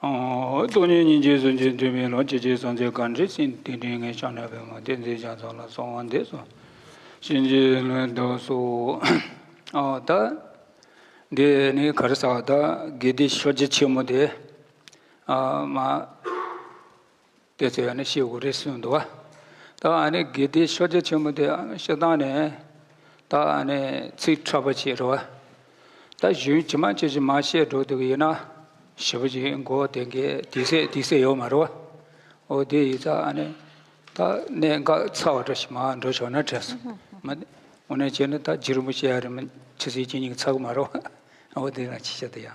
돈이 이제 선제 되면 어제제 선제 간지 신 띵띵에 장나베마 된제 장상라 송원데서 신제는 더소 다 네네 가르사다 게디 쇼제 치모데 마 대세안에 시오그레스는도와 다 안에 게디 쇼제 치모데 시다네 다 안에 츠트라버치로와 다 주지만 제지 마시에도도이나 시버지 고 되게 디세 요마로 어디 이자 안에 다 내가 차워듯이만 저전에 됐어. 오늘 전에 다 지르무시하면 지지진이 차고 말어 어디나 치셔도야.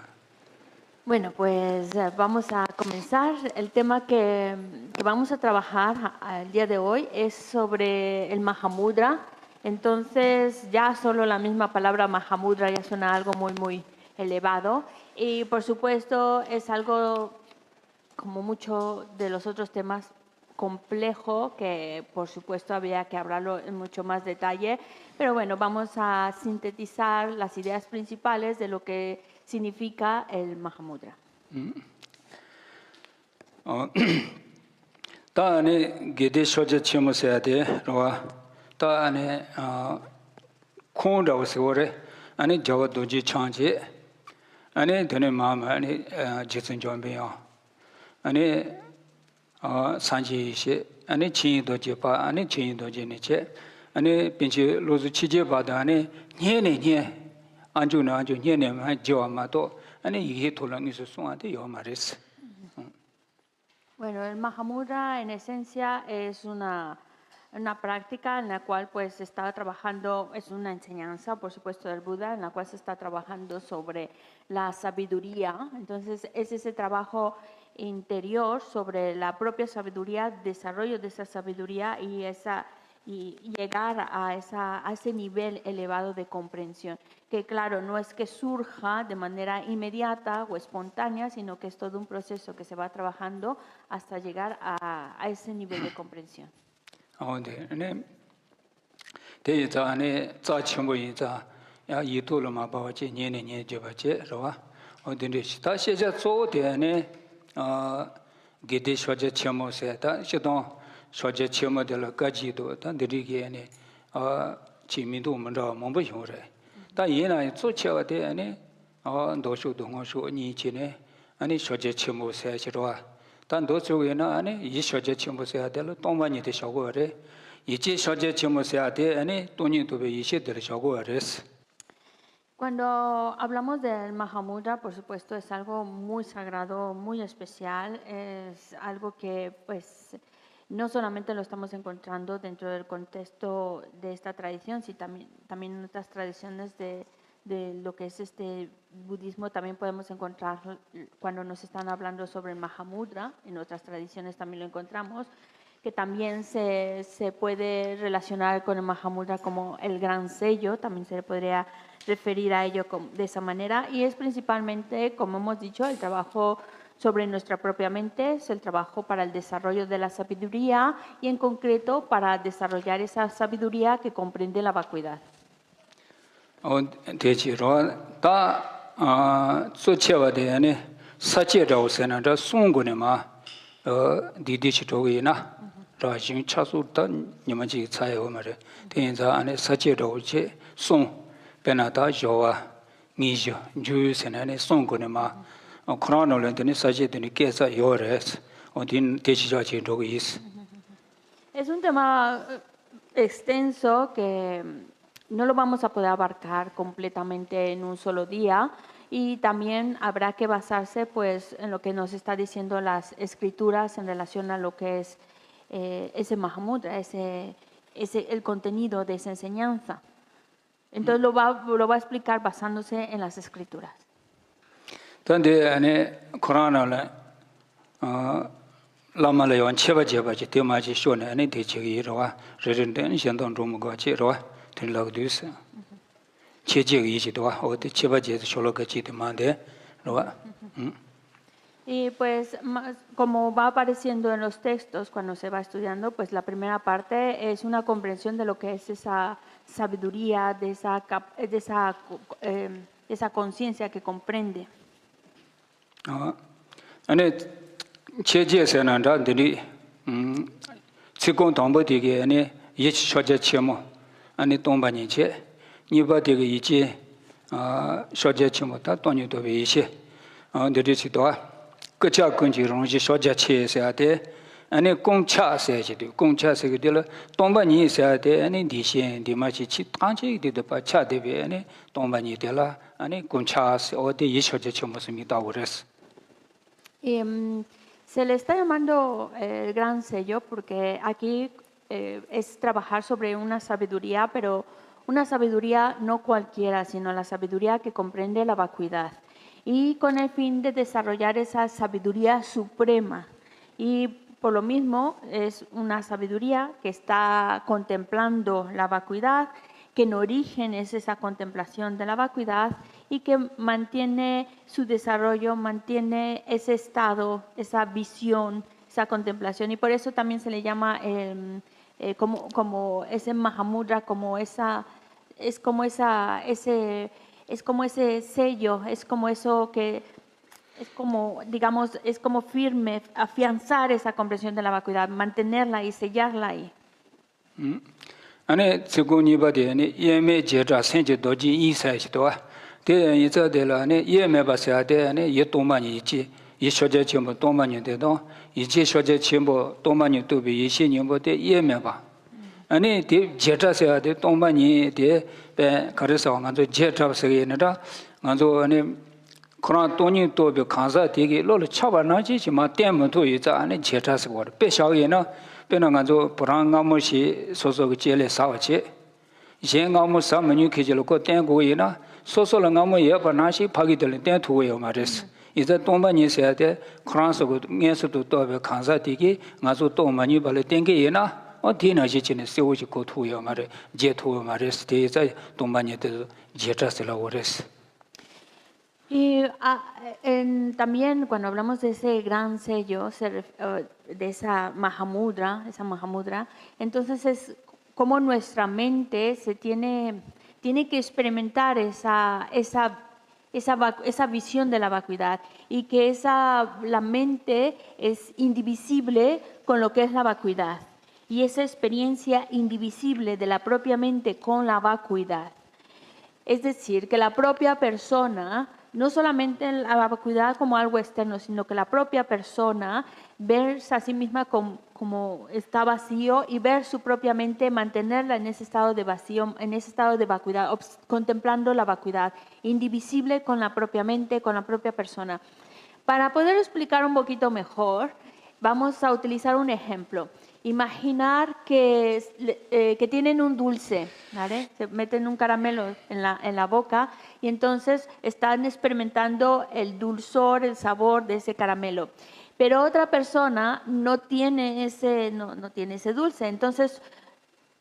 Bueno, pues vamos a comenzar. El tema que vamos a trabajar el día de hoy es sobre el Mahamudra. Entonces, ya solo la misma palabra Mahamudra ya suena algo muy elevado. Y por supuesto es algo, como muchos de los otros temas, complejo, que por supuesto habría que hablarlo en mucho más detalle. Pero bueno, vamos a sintetizar las ideas principales de lo que significa el Mahamudra. 다네 게데 쇼제 치모세야데 로와 다네 콘다고 세월에 아니 저거 도지 창지 아니 되네 마음 아니 지선 좀비요 아니 산지시 아니 진도 제파 아니 진도 제네체 아니 빈치 로즈 치제 바다 아니 녜네 안주나 안주 녜네 저마도 아니 이게 돌랑이서 송한테 요 말했어. Bueno, el Mahamudra en esencia es una práctica en la cual pues se está trabajando, es una enseñanza por supuesto del Buda, en la cual se está trabajando sobre la sabiduría. Entonces es ese trabajo interior sobre la propia sabiduría, desarrollo de esa sabiduría y llegar a ese nivel elevado de comprensión, que claro, no es que surja de manera inmediata o espontánea, sino que es todo un proceso que se va trabajando hasta llegar a ese nivel de comprensión. 네. 대자 안에 자침보이자 야 이토로마 바와지 녜네 줘바지 로와 어딘데 시다 시자 조대네 게데 쇼제 치모세다 시도 쇼제 치모들 가지도 단들이게네 지민도 먼저 몸부용래 다 얘나 조치어대네 도쇼 동어쇼 니치네 아니 쇼제 치모세시로와 단 도쇼에나 아니 이 쇼제 치모세야들 동반이 되셔고 그래 이제 쇼제 치모세야데 아니 돈이 도베 이시 되셔고 그래스. Cuando hablamos del Mahamudra, por supuesto, es algo muy sagrado, muy especial, es algo que pues no solamente lo estamos encontrando dentro del contexto de esta tradición, sino también en otras tradiciones de lo que es este budismo, también podemos encontrar cuando nos están hablando sobre el Mahamudra, en otras tradiciones también lo encontramos, que también se puede relacionar con el Mahamudra como el gran sello, también se le podría referir a ello de esa manera, y es principalmente, como hemos dicho, el trabajo sobre nuestra propia mente, es el trabajo para el desarrollo de la sabiduría y en concreto para desarrollar esa sabiduría que comprende la vacuidad. 대지로 다 소체와대네 사체라고서는 송군에마 디디치도이나 라진 차수다 님만지 차요 말에 대인자 안에 사체라고지 송 베나다 조와 미죠 주세네 송군에마 크로노렌드니 사체드니 깨서 요레스 어딘 대지자지 도이스. Es un tema extenso que no lo vamos a poder abarcar completamente en un solo día y también habrá que basarse pues en lo que nos está diciendo las escrituras en relación a lo que es ese Mahamudra, el contenido de esa enseñanza. Entonces lo va a explicar basándose en las escrituras. Donde ane Corona 라마레 원체바제바지 테마지 쇼네 ane 대치기로와 레전된 현동 좀거지로와 들락두스 체제의 이지도와 어디 체바제도 쇼로가지 demande 로와. Y pues como va apareciendo en los textos cuando se va estudiando, pues la primera parte es una comprensión de lo que es esa sabiduría, de esa conciencia que comprende. 아니 제제세난다 들이 지금 동부되게 아니 예치 쇼제 치모 아니 동반이제 니바되게 이제 쇼제 치모다 돈이도 베이시 들이시도 그자 근지롱지 쇼제 치에서야 돼 아니 공차세지도 공차세게들 동반이 있어야 돼 아니 디신 디마치 치 단체기도 바차되베 아니 동반이 되라 아니 공차세 어디 이 쇼제 치모스미다 오레스 Se le está llamando el gran sello porque aquí es trabajar sobre una sabiduría, pero una sabiduría no cualquiera, sino la sabiduría que comprende la vacuidad. Y con el fin de desarrollar esa sabiduría suprema. Y por lo mismo es una sabiduría que está contemplando la vacuidad, que en origen es esa contemplación de la vacuidad y que mantiene su desarrollo, mantiene ese estado, esa visión, esa contemplación. Y por eso también se le llama como ese Mahamudra, es como ese sello, es como eso que es como, digamos, es como firme, afianzar esa comprensión de la vacuidad, mantenerla y sellarla ahí. 아니 지금이 바데니 예메 제자 생제 도지 이사시도와 대 이자데라니 예메 바셔야 돼 아니 예 동만이 있지 이 쇼제 전부 동만이 돼도 이제 쇼제 전부 동만이 또비 이신님보데 예메 봐 아니 대 제자셔야 돼 동만이 돼배 그래서 먼저 제자서에는다 먼저 아니 그런 돈이 또비 간사 되게 로를 쳐봐나지지만 때문도 이자 아니 제자서 배샤에는 변한가도 불안감없이 소소가 제일 싸웠지. 이행감을 사면이 계절고 땡고이나 소소를 가면 예반하시 파기들 땡 두어요 말했어. 이제 동반이 있어야 돼. 그런서도 녀석도 또 간사되게 가서 또 많이 발에 땡게이나 어디나지 지네 세우지 고 두어요 말해. 제 두어 말했어. 이제 동반이 돼 제자스라 그랬어. Y también cuando hablamos de ese gran sello, de esa Mahamudra, entonces es como nuestra mente se tiene que experimentar esa visión de la vacuidad y que la mente es indivisible con lo que es la vacuidad y esa experiencia indivisible de la propia mente con la vacuidad. Es decir, que la propia persona, no solamente la vacuidad como algo externo, sino que la propia persona verse a sí misma como está vacío y ver su propia mente, mantenerla en ese estado de vacío, en ese estado de vacuidad, contemplando la vacuidad, indivisible con la propia mente, con la propia persona. Para poder explicar un poquito mejor, vamos a utilizar un ejemplo. Imaginar que tienen un dulce, ¿vale? Se meten un caramelo en la boca y entonces están experimentando el dulzor, el sabor de ese caramelo. Pero otra persona no tiene ese dulce. Entonces,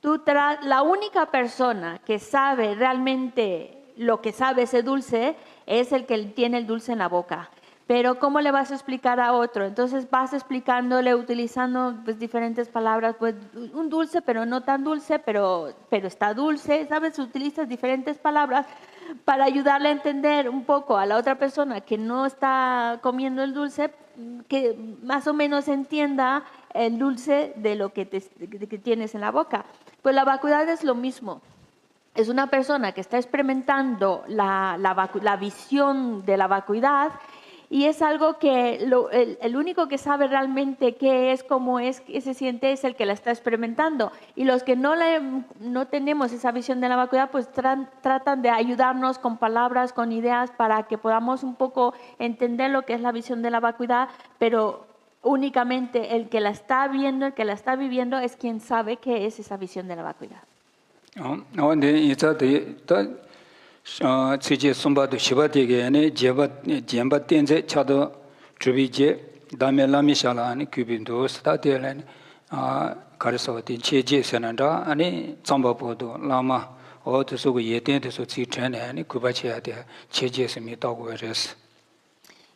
la única persona que sabe realmente lo que sabe ese dulce es el que tiene el dulce en la boca. Pero ¿cómo le vas a explicar a otro? Entonces vas explicándole, utilizando pues, diferentes palabras, pues un dulce, pero no tan dulce, pero está dulce, ¿sabes? Utilizas diferentes palabras para ayudarle a entender un poco a la otra persona que no está comiendo el dulce, que más o menos entienda el dulce de lo que tienes en la boca. Pues la vacuidad es lo mismo. Es una persona que está experimentando la visión de la vacuidad. Y es algo que el único que sabe realmente qué es, cómo es, qué se siente, es el que la está experimentando. Y los que no tenemos esa visión de la vacuidad, pues tratan de ayudarnos con palabras, con ideas, para que podamos un poco entender lo que es la visión de la vacuidad, pero únicamente el que la está viendo, el que la está viviendo, es quien sabe qué es esa visión de la vacuidad. 지지 숨바도 시바되게 아니 제바 텐제 차도 주비제 다메 라미샬라 아니 규빈도 스타데라니 가르서디 제제선한다 아니 점바보도 라마 어디서고 예텐데서 지트네 아니 구바치야 돼 제제스미 따고 그랬어.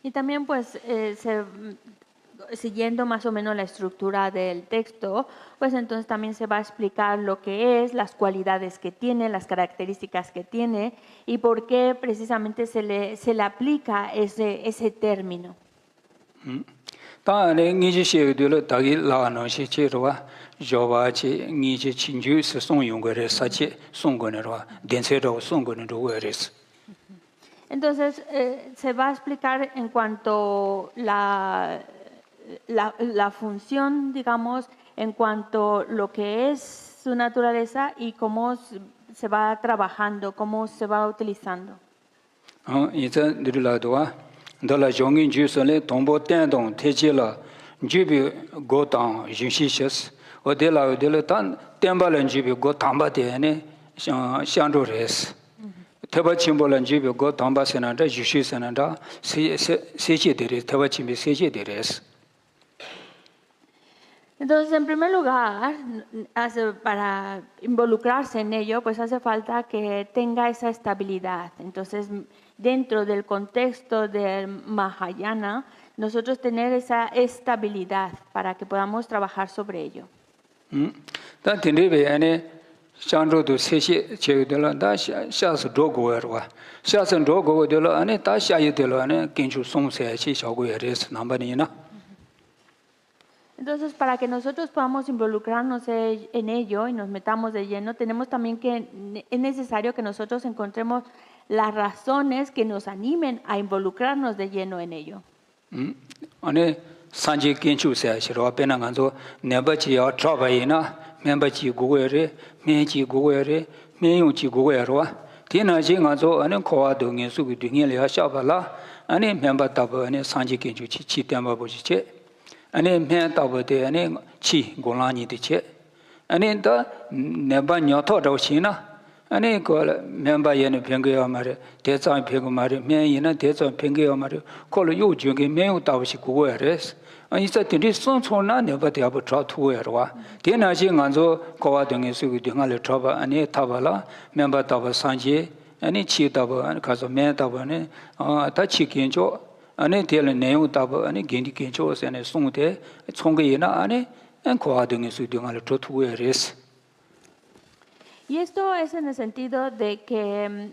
Y también pues siguiendo más o menos la estructura del texto, pues entonces también se va a explicar lo que es, las cualidades que tiene, las características que tiene y por qué precisamente se le aplica ese término. 다음에 니지 시에들 다기 라노시 제로와 조바치 니지 친주 송용거래 사치 송거네로와 덴세로 송거네로 외레스. Entonces, se va a explicar en cuanto la función, digamos, en cuanto lo que es su naturaleza y cómo se va trabajando, cómo se va utilizando. 이제 늘라도와 달라 종인 주선에 동보 땡동 태지라 주비 고당 유시셔스 어딜라 어딜tan 템발은 주비 고 담바데네 샹로레스 태바침볼은 주비 고 담바세나다 유시세나다 세세제데레 태바침비 세제데레스. Entonces, en primer lugar, para involucrarse en ello, pues hace falta que tenga esa estabilidad. Entonces, dentro del contexto del Mahayana, nosotros tener esa estabilidad para que podamos trabajar sobre ello. Entonces, para que nosotros podamos involucrarnos en ello y nos metamos de lleno, tenemos también es necesario que nosotros encontremos las razones que nos animen a involucrarnos de lleno en ello. 산지 kiến trúc 시로 앞에는 간도 내버지야 트라바이나 멤버지 고고여레 메지 고고여레 메용지 고고여와 디나지 간도 아니 코와동에 수기 등에려 샤발라 아니 멤버답 아니 산지 kiến trúc 치템바 보지체 아니 멘답데 아니 치 고라니디체 아니 더 내바 녀토도시나 아니 그 멤버에는 변개야 말에 대장 변고 말에 면이나 대장 변개야 말에 콜로 요중에 면요 답시 고고야레스 아니 사들이 손촌나 내버대하고 트라투여와 대나시 간조 고와등의 수기 등을 트라바 아니 타발라 멤버 답 산지 아니 치답 가서 면답네 다 치kiến trúc 아니 될 내용 답 아니 kiến trúc 에서 송대 총계이나 아니 고와등의 수기 등을 트라투여레스. Y esto es en el sentido de que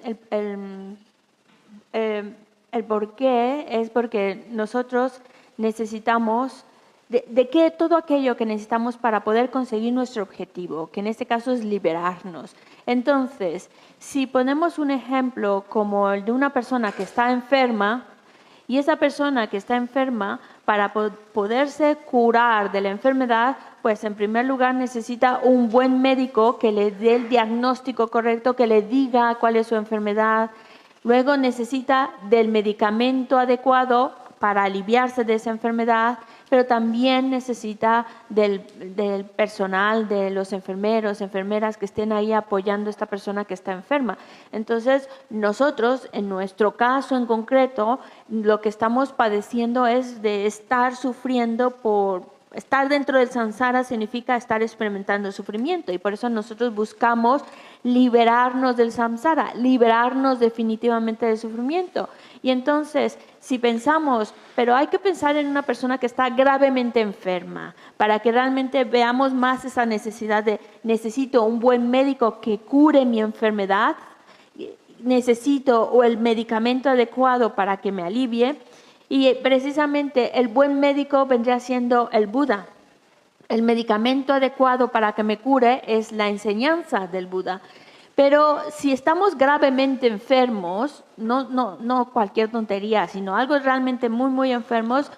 el por qué es porque nosotros necesitamos, de que todo aquello que necesitamos para poder conseguir nuestro objetivo, que en este caso es liberarnos. Entonces, si ponemos un ejemplo como el de una persona que está enferma, y esa persona que está enferma, para poderse curar de la enfermedad, pues en primer lugar necesita un buen médico que le dé el diagnóstico correcto, que le diga cuál es su enfermedad. Luego necesita del medicamento adecuado para aliviarse de esa enfermedad, pero también necesita del personal, de los enfermeros, enfermeras que estén ahí apoyando a esta persona que está enferma. Entonces, nosotros, en nuestro caso en concreto, lo que estamos padeciendo es de estar sufriendo por... Estar dentro del samsara significa estar experimentando sufrimiento y por eso nosotros buscamos liberarnos del samsara, liberarnos definitivamente del sufrimiento. Y entonces, si pensamos, pero hay que pensar en una persona que está gravemente enferma para que realmente veamos más esa necesidad de necesito un buen médico que cure mi enfermedad, necesito o el medicamento adecuado para que me alivie. Y precisamente el buen médico vendría siendo el Buda. El medicamento adecuado para que me cure es la enseñanza del Buda. Pero si estamos gravemente enfermos, no cualquier tontería, sino algo realmente muy enfermos,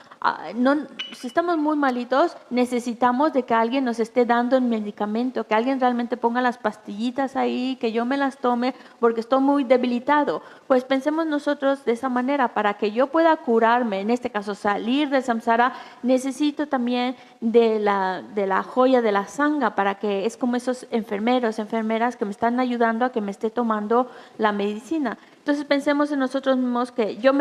si estamos muy malitos, necesitamos de que alguien nos esté dando el medicamento, que alguien realmente ponga las pastillitas ahí, que yo me las tome porque estoy muy debilitado. Pues pensemos nosotros de esa manera, para que yo pueda curarme, en este caso salir del samsara, necesito también de la joya de la sangha, para que es como esos enfermeros, enfermeras que me están ayudando a que me esté tomando la medicina. Entonces pensemos en nosotros mismos que yo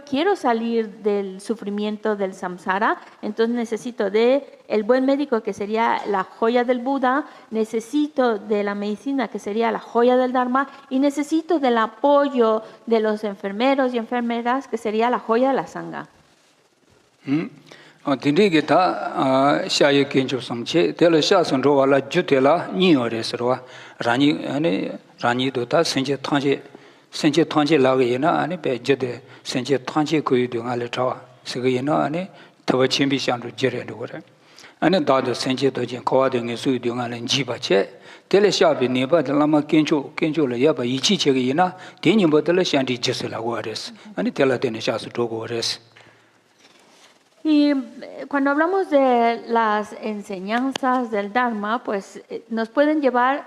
quiero salir del sufrimiento del samsara, entonces necesito de el buen médico que sería la joya del Buda, necesito de la medicina que sería la joya del Dharma y necesito del apoyo de los enfermeros y enfermeras que sería la joya de la sangha. Tindriki ta shaye kiến trúc samche, tela sha sanro wala jutela niyo resarwa, rani do ta senche tangche laga yena, ane pe jade senche tangche kuyu do nga le chawa. Sigayana, and Tawachimbi Shandu Jerry. And daughter Senchi Dojin, Kawading is Sudung and Jibache, Teleshabi neighbor, the Lama Kencho, Yaba, Ichigina, Daniel Bottle Shanti Jesela Waters, and the Telatenisha Togores. Y cuando hablamos de las enseñanzas del Dharma, pues nos pueden llevar,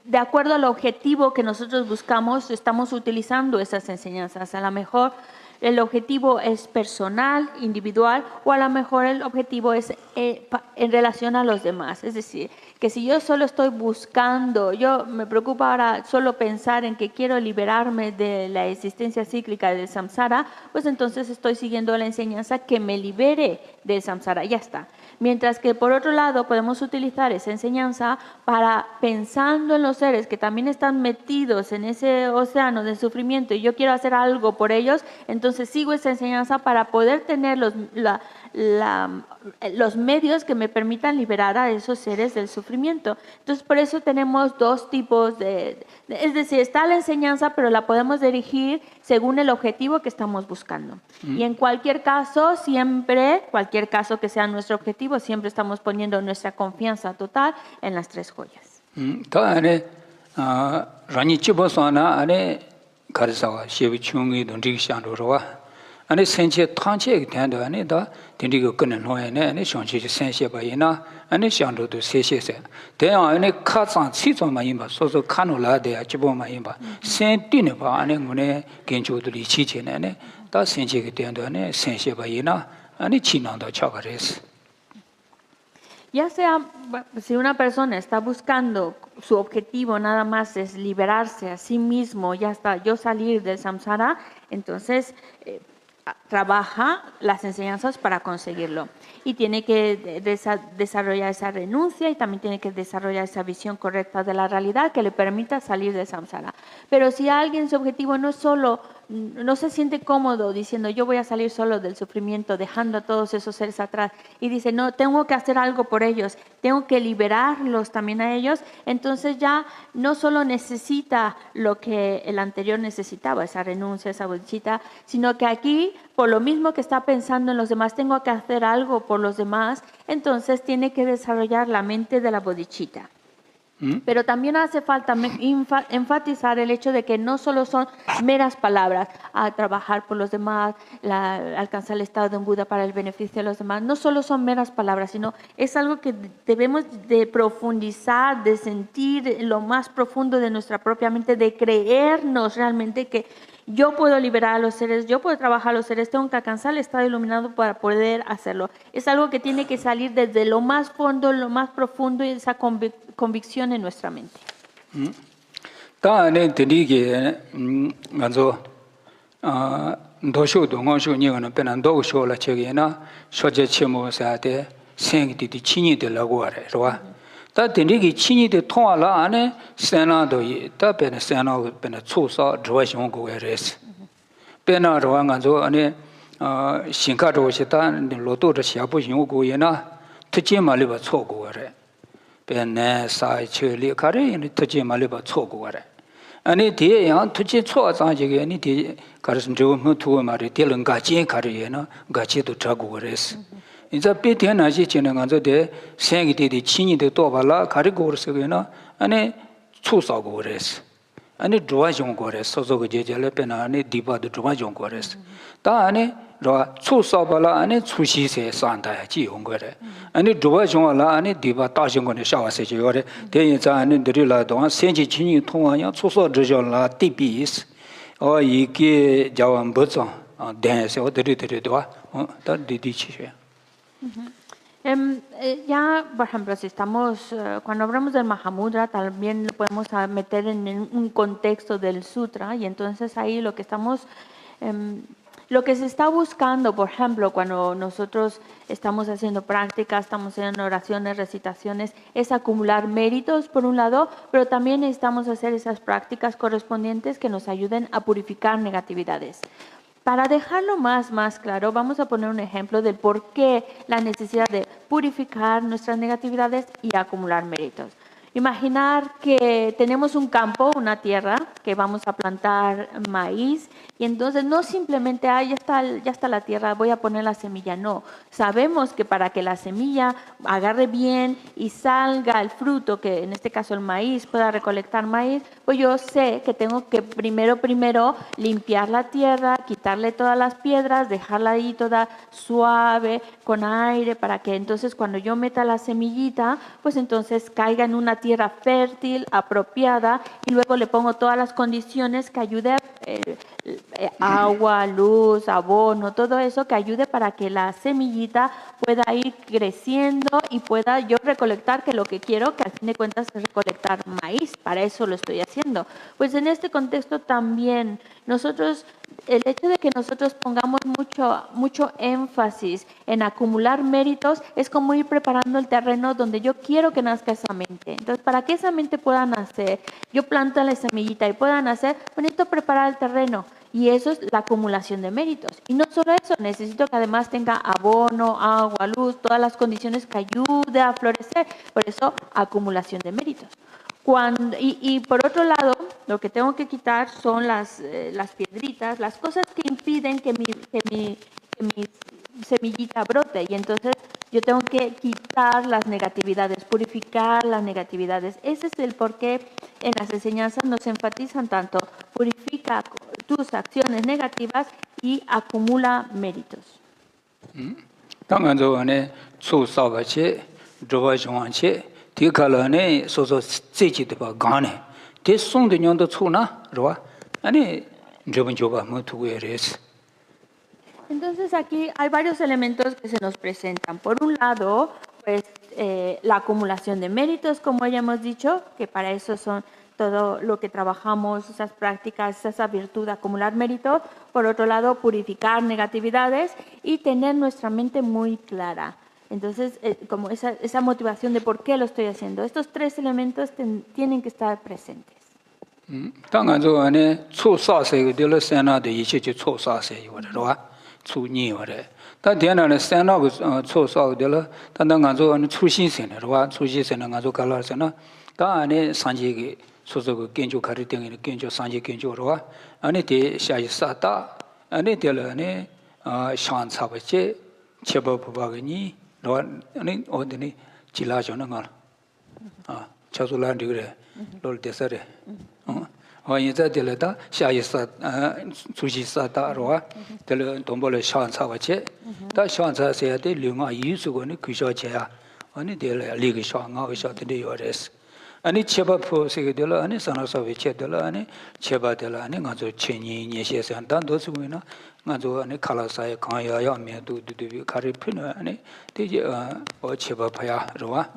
de acuerdo al objetivo que nosotros buscamos, estamos utilizando esas enseñanzas. A lo mejor el objetivo es personal, individual, o a lo mejor el objetivo es en relación a los demás. Es decir, que si yo solo estoy buscando, yo me preocupa ahora solo pensar en que quiero liberarme de la existencia cíclica del samsara, pues entonces estoy siguiendo la enseñanza que me libere del samsara, ya está. Mientras que por otro lado podemos utilizar esa enseñanza para, pensando en los seres que también están metidos en ese océano de sufrimiento y yo quiero hacer algo por ellos, entonces sigo esa enseñanza para poder tener los medios que me permitan liberar a esos seres del sufrimiento. Entonces por eso tenemos dos tipos es decir, está la enseñanza, pero la podemos dirigir según el objetivo que estamos buscando. Y en cualquier caso, siempre, cualquier caso que sea nuestro objetivo, siempre estamos poniendo nuestra confianza total en las tres joyas. Ane senche tangche tendo ane da tindigo kunen hoye ne ane shonchi senche ba yina ane shando do seshe se de ane kha sang chi zo ma yinba so so kanu la de chibo ma yinba sen tine ba ane ngune gencho do li chi che ne ane da senche ke tendo ane senche ba yina ane chi nang do cha ga res. Ya sea, si una persona está buscando, su objetivo nada más es liberarse a sí mismo, ya está, yo salir del samsara, entonces trabaja las enseñanzas para conseguirlo. Y tiene que desarrollar esa renuncia y también tiene que desarrollar esa visión correcta de la realidad que le permita salir del samsara. Pero si alguien su objetivo no solo, no se siente cómodo diciendo yo voy a salir solo del sufrimiento, dejando a todos esos seres atrás, y dice no, tengo que hacer algo por ellos, tengo que liberarlos también a ellos, entonces ya no solo necesita lo que el anterior necesitaba, esa renuncia, esa bodhicitta, sino que aquí, por lo mismo que está pensando en los demás, tengo que hacer algo por los demás, entonces tiene que desarrollar la mente de la bodhicitta. Pero también hace falta enfatizar el hecho de que no solo son meras palabras, trabajar por los demás, alcanzar el estado de un Buda para el beneficio de los demás, no solo son meras palabras, sino es algo que debemos de profundizar, de sentir en lo más profundo de nuestra propia mente, de creernos realmente que yo puedo liberar a los seres, yo puedo trabajar a los seres, tengo que alcanzar el estado iluminado para poder hacerlo. Es algo que tiene que salir desde lo más fondo, lo más profundo y esa convicción en nuestra mente. Ta tindiki chini de tonga la ane sena do yi ta pena sena pena tsusa dhruva shiong kuwa res pena dhruva nganzo ane shinka dhruva shi ta loto dha shiapu shiong kuwa yi na tachi ma liba tso kuwa re pena sa che li ka re ane tachi ma liba tso kuwa re ane diye yang tachi tso zang jige ane diye karasan dhruva mu tuwa ma re diye lang gachi ka re yi na gachi to dha kuwa res 인자 베테나지 지는 간저데 생기데디 친이데 또발라 가리고르스게나 아니 추사고 그랬어 아니 드와종 거랬어 소소고 제절레 페나 아니 디바도 드와종 거랬어 다 아니 로 추사발라 아니 추시세 산다야 지용 거래 아니 드와종라 아니 디바 따신 거네 샤와세 지요래 대인자 아니 드릴라 동안 생지 친이 통하냐 추서 저절라 디비스 이게 자원 버죠 대해서 드리드리도와 다 디디치셔 Ya, por ejemplo, si estamos, cuando hablamos del Mahamudra, también lo podemos meter en un contexto del sutra, y entonces ahí lo que estamos, lo que se está buscando, por ejemplo, cuando nosotros estamos haciendo prácticas, estamos haciendo oraciones, recitaciones, es acumular méritos por un lado, pero también necesitamos hacer esas prácticas correspondientes que nos ayuden a purificar negatividades. Para dejarlo más claro, vamos a poner un ejemplo de por qué la necesidad de purificar nuestras negatividades y acumular méritos. Imaginar que tenemos un campo, una tierra, que vamos a plantar maíz y entonces no simplemente, ya está la tierra, voy a poner la semilla. No, sabemos que para que la semilla agarre bien y salga el fruto, que en este caso el maíz, pueda recolectar maíz, pues yo sé que tengo que primero limpiar la tierra, quitarle todas las piedras, dejarla ahí toda suave, con aire, para que entonces cuando yo meta la semillita, pues entonces caiga en una tierra fértil, apropiada, y luego le pongo todas las condiciones que ayude, agua, luz, abono, todo eso que ayude para que la semillita pueda ir creciendo y pueda yo recolectar, que lo que quiero, que al fin de cuentas es recolectar maíz, para eso lo estoy haciendo. Pues en este contexto también nosotros, el hecho de que nosotros pongamos mucho énfasis en acumular méritos es como ir preparando el terreno donde yo quiero que nazca esa mente. Entonces, para que esa mente pueda nacer, yo planto la semillita y pueda nacer, necesito preparar el terreno. Y eso es la acumulación de méritos. Y no solo eso, necesito que además tenga abono, agua, luz, todas las condiciones que ayude a florecer. Por eso, acumulación de méritos. Y por otro lado, lo que tengo que quitar son las piedritas, las cosas que impiden que mi semillita brote. Y entonces yo tengo que quitar las negatividades, purificar las negatividades. Ese es el por qué en las enseñanzas nos enfatizan tanto: purifica tus acciones negativas y acumula méritos. 당간도 안에 소사바체 조바종한체 디칼라네 소소 세지도 가네 대송도 년도 초나 로와 아니 저번 조바 뭐 두고에레스. Entonces aquí hay varios elementos que se nos presentan. Por un lado, pues la acumulación de méritos, como ya hemos dicho, que para eso son todo lo que trabajamos, esas prácticas, esa virtud de acumular méritos. Por otro lado, purificar negatividades y tener nuestra mente muy clara. Entonces, como esa motivación de por qué lo estoy haciendo. Estos tres elementos tienen que estar presentes. 당간도 안에 초사세 되려 세나데 이체치 초사세 요르와 추니요레 다 대나네 세나고 초사고 되려 단당간도 안에 추신세네로와 추신세는 간도 갈라세나 다 안에 산지게 소소고 견조 가르땡이 견조 산지 견조로와 안에 대 샤이사다 안에 되려네 샤안사버체 제법부바그니 로 안에 어디니 지라죠는 걸 차솔란디 그래 롤 데서레 어이자 될다 샤이사 수시사다로와 될 돈벌 샤안사버체 다 샤안사세야 돼 류마 이수고니 그셔제야 아니 될 리그 샤안가 샤데 요레스 아니 제바포 세계들 아니 산화사회 제들 아니 제바들 아니 가서 천이 예시에서 단도스고이나 가서 아니 칼라사에 강야야 메도 두두비 가리피나 아니 되게 제바파야 로와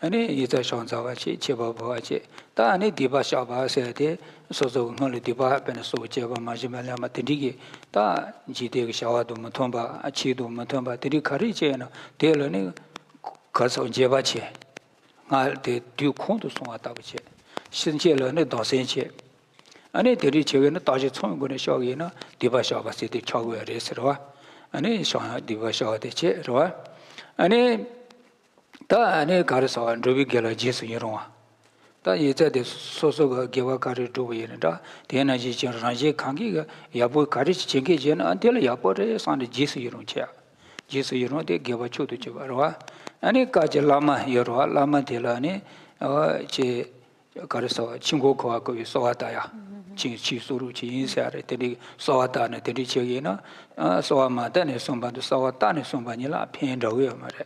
아니 이제 상자와치 제바바와치 다 아니 디바샤바세데 소소 놀리 디바 베네소 제바 마지말라마 되게 다 지대가 샤와도 못 통바 아치도 못 통바 되게 가리제나 될러니 가서 제바치 알때 뒤콘도 송하다고지 신체로는 도선체 아니 들이 저기는 다시 총고는 쇼기나 디바샤바세데 차고야레스로와 아니 쇼하 디바샤데체로와 아니 다 아니 가르서 루비겔라 제스 이로와 다 예제데 소소가 개와 가르 도베는다 대나지 저라지 강기가 야보 가르치 쟁게제는 안텔 야보레 산데 제스 이로체 제스 이로데 개와 초도 제바로와 아니 까지 라마 여로와 라마 델라니 제 가르서 친구코와 거기 소와다야 치수루 치인사레 데리 소와다네 데리 저기나 소와마다네 손반도 소와다네 손반이라 편저요 말에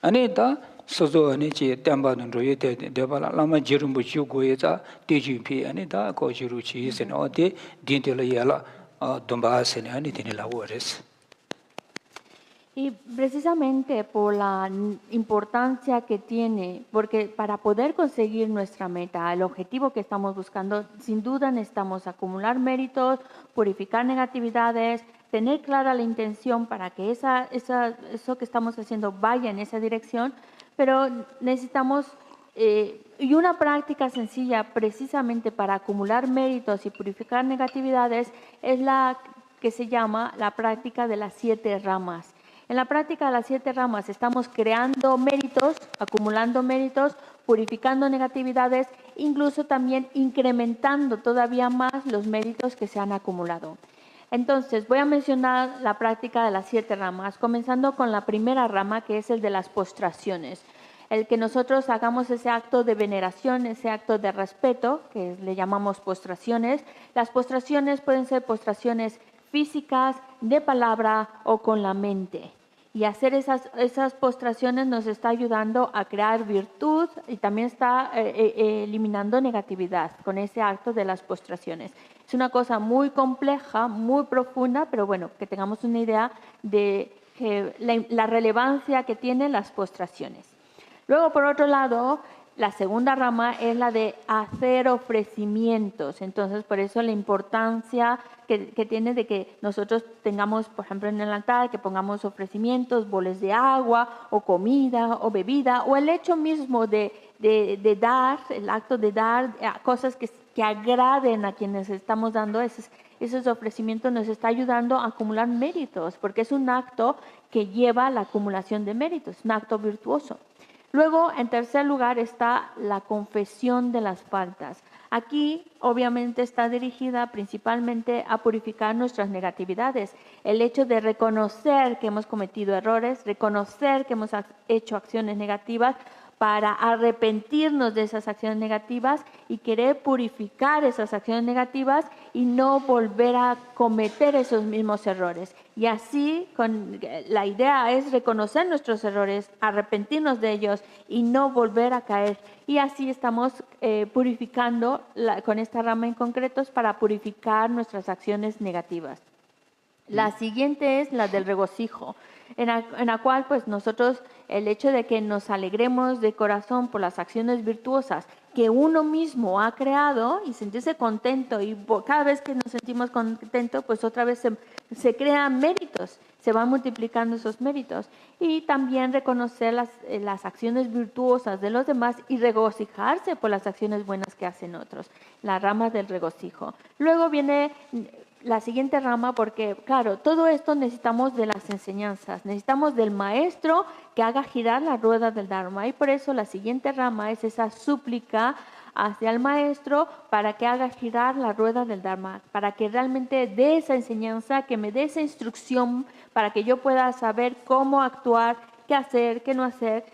아니다 소소니 제 땜바는 로에 데발라 라마 지rum부 주고에자 대주피 아니다 고지루 치이세는 어디 딘텔이야라 돈바세네 아니 디닐라고레스. Y precisamente por la importancia que tiene, porque para poder conseguir nuestra meta, el objetivo que estamos buscando, sin duda necesitamos acumular méritos, purificar negatividades, tener clara la intención para que eso que estamos haciendo vaya en esa dirección, pero necesitamos, y una práctica sencilla precisamente para acumular méritos y purificar negatividades es la que se llama la práctica de las 7 ramas. En la práctica de las 7 ramas estamos creando méritos, acumulando méritos, purificando negatividades, incluso también incrementando todavía más los méritos que se han acumulado. Entonces, voy a mencionar la práctica de las 7 ramas, comenzando con la primera rama, que es el de las postraciones. El que nosotros hagamos ese acto de veneración, ese acto de respeto, que le llamamos postraciones. Las postraciones pueden ser postraciones físicas, de palabra o con la mente. Y hacer esas postraciones nos está ayudando a crear virtud y también está eliminando negatividad con ese acto de las postraciones. Es una cosa muy compleja, muy profunda, pero bueno, que tengamos una idea de la relevancia que tienen las postraciones. Luego, por otro lado, la segunda rama es la de hacer ofrecimientos. Entonces, por eso la importancia que tiene de que nosotros tengamos, por ejemplo, en el altar, que pongamos ofrecimientos, boles de agua o comida o bebida, o el hecho mismo de dar, el acto de dar cosas que agraden a quienes estamos dando esos ofrecimientos, nos está ayudando a acumular méritos, porque es un acto que lleva a la acumulación de méritos, un acto virtuoso. Luego, en tercer lugar, está la confesión de las faltas. Aquí, obviamente, está dirigida principalmente a purificar nuestras negatividades. El hecho de reconocer que hemos cometido errores, reconocer que hemos hecho acciones negativas, para arrepentirnos de esas acciones negativas y querer purificar esas acciones negativas y no volver a cometer esos mismos errores. Y así, la idea es reconocer nuestros errores, arrepentirnos de ellos y no volver a caer. Y así estamos purificando con esta rama en concreto para purificar nuestras acciones negativas. La siguiente es la del regocijo, en la cual pues nosotros el hecho de que nos alegremos de corazón por las acciones virtuosas que uno mismo ha creado y sentirse contento, y cada vez que nos sentimos contentos pues otra vez se crean méritos, se van multiplicando esos méritos, y también reconocer las acciones virtuosas de los demás y regocijarse por las acciones buenas que hacen otros, la rama del regocijo. Luego viene la siguiente rama, porque claro, todo esto necesitamos de las enseñanzas, necesitamos del maestro que haga girar la rueda del Dharma, y por eso la siguiente rama es esa súplica hacia el maestro para que haga girar la rueda del Dharma, para que realmente dé esa enseñanza, que me dé esa instrucción para que yo pueda saber cómo actuar, qué hacer, qué no hacer,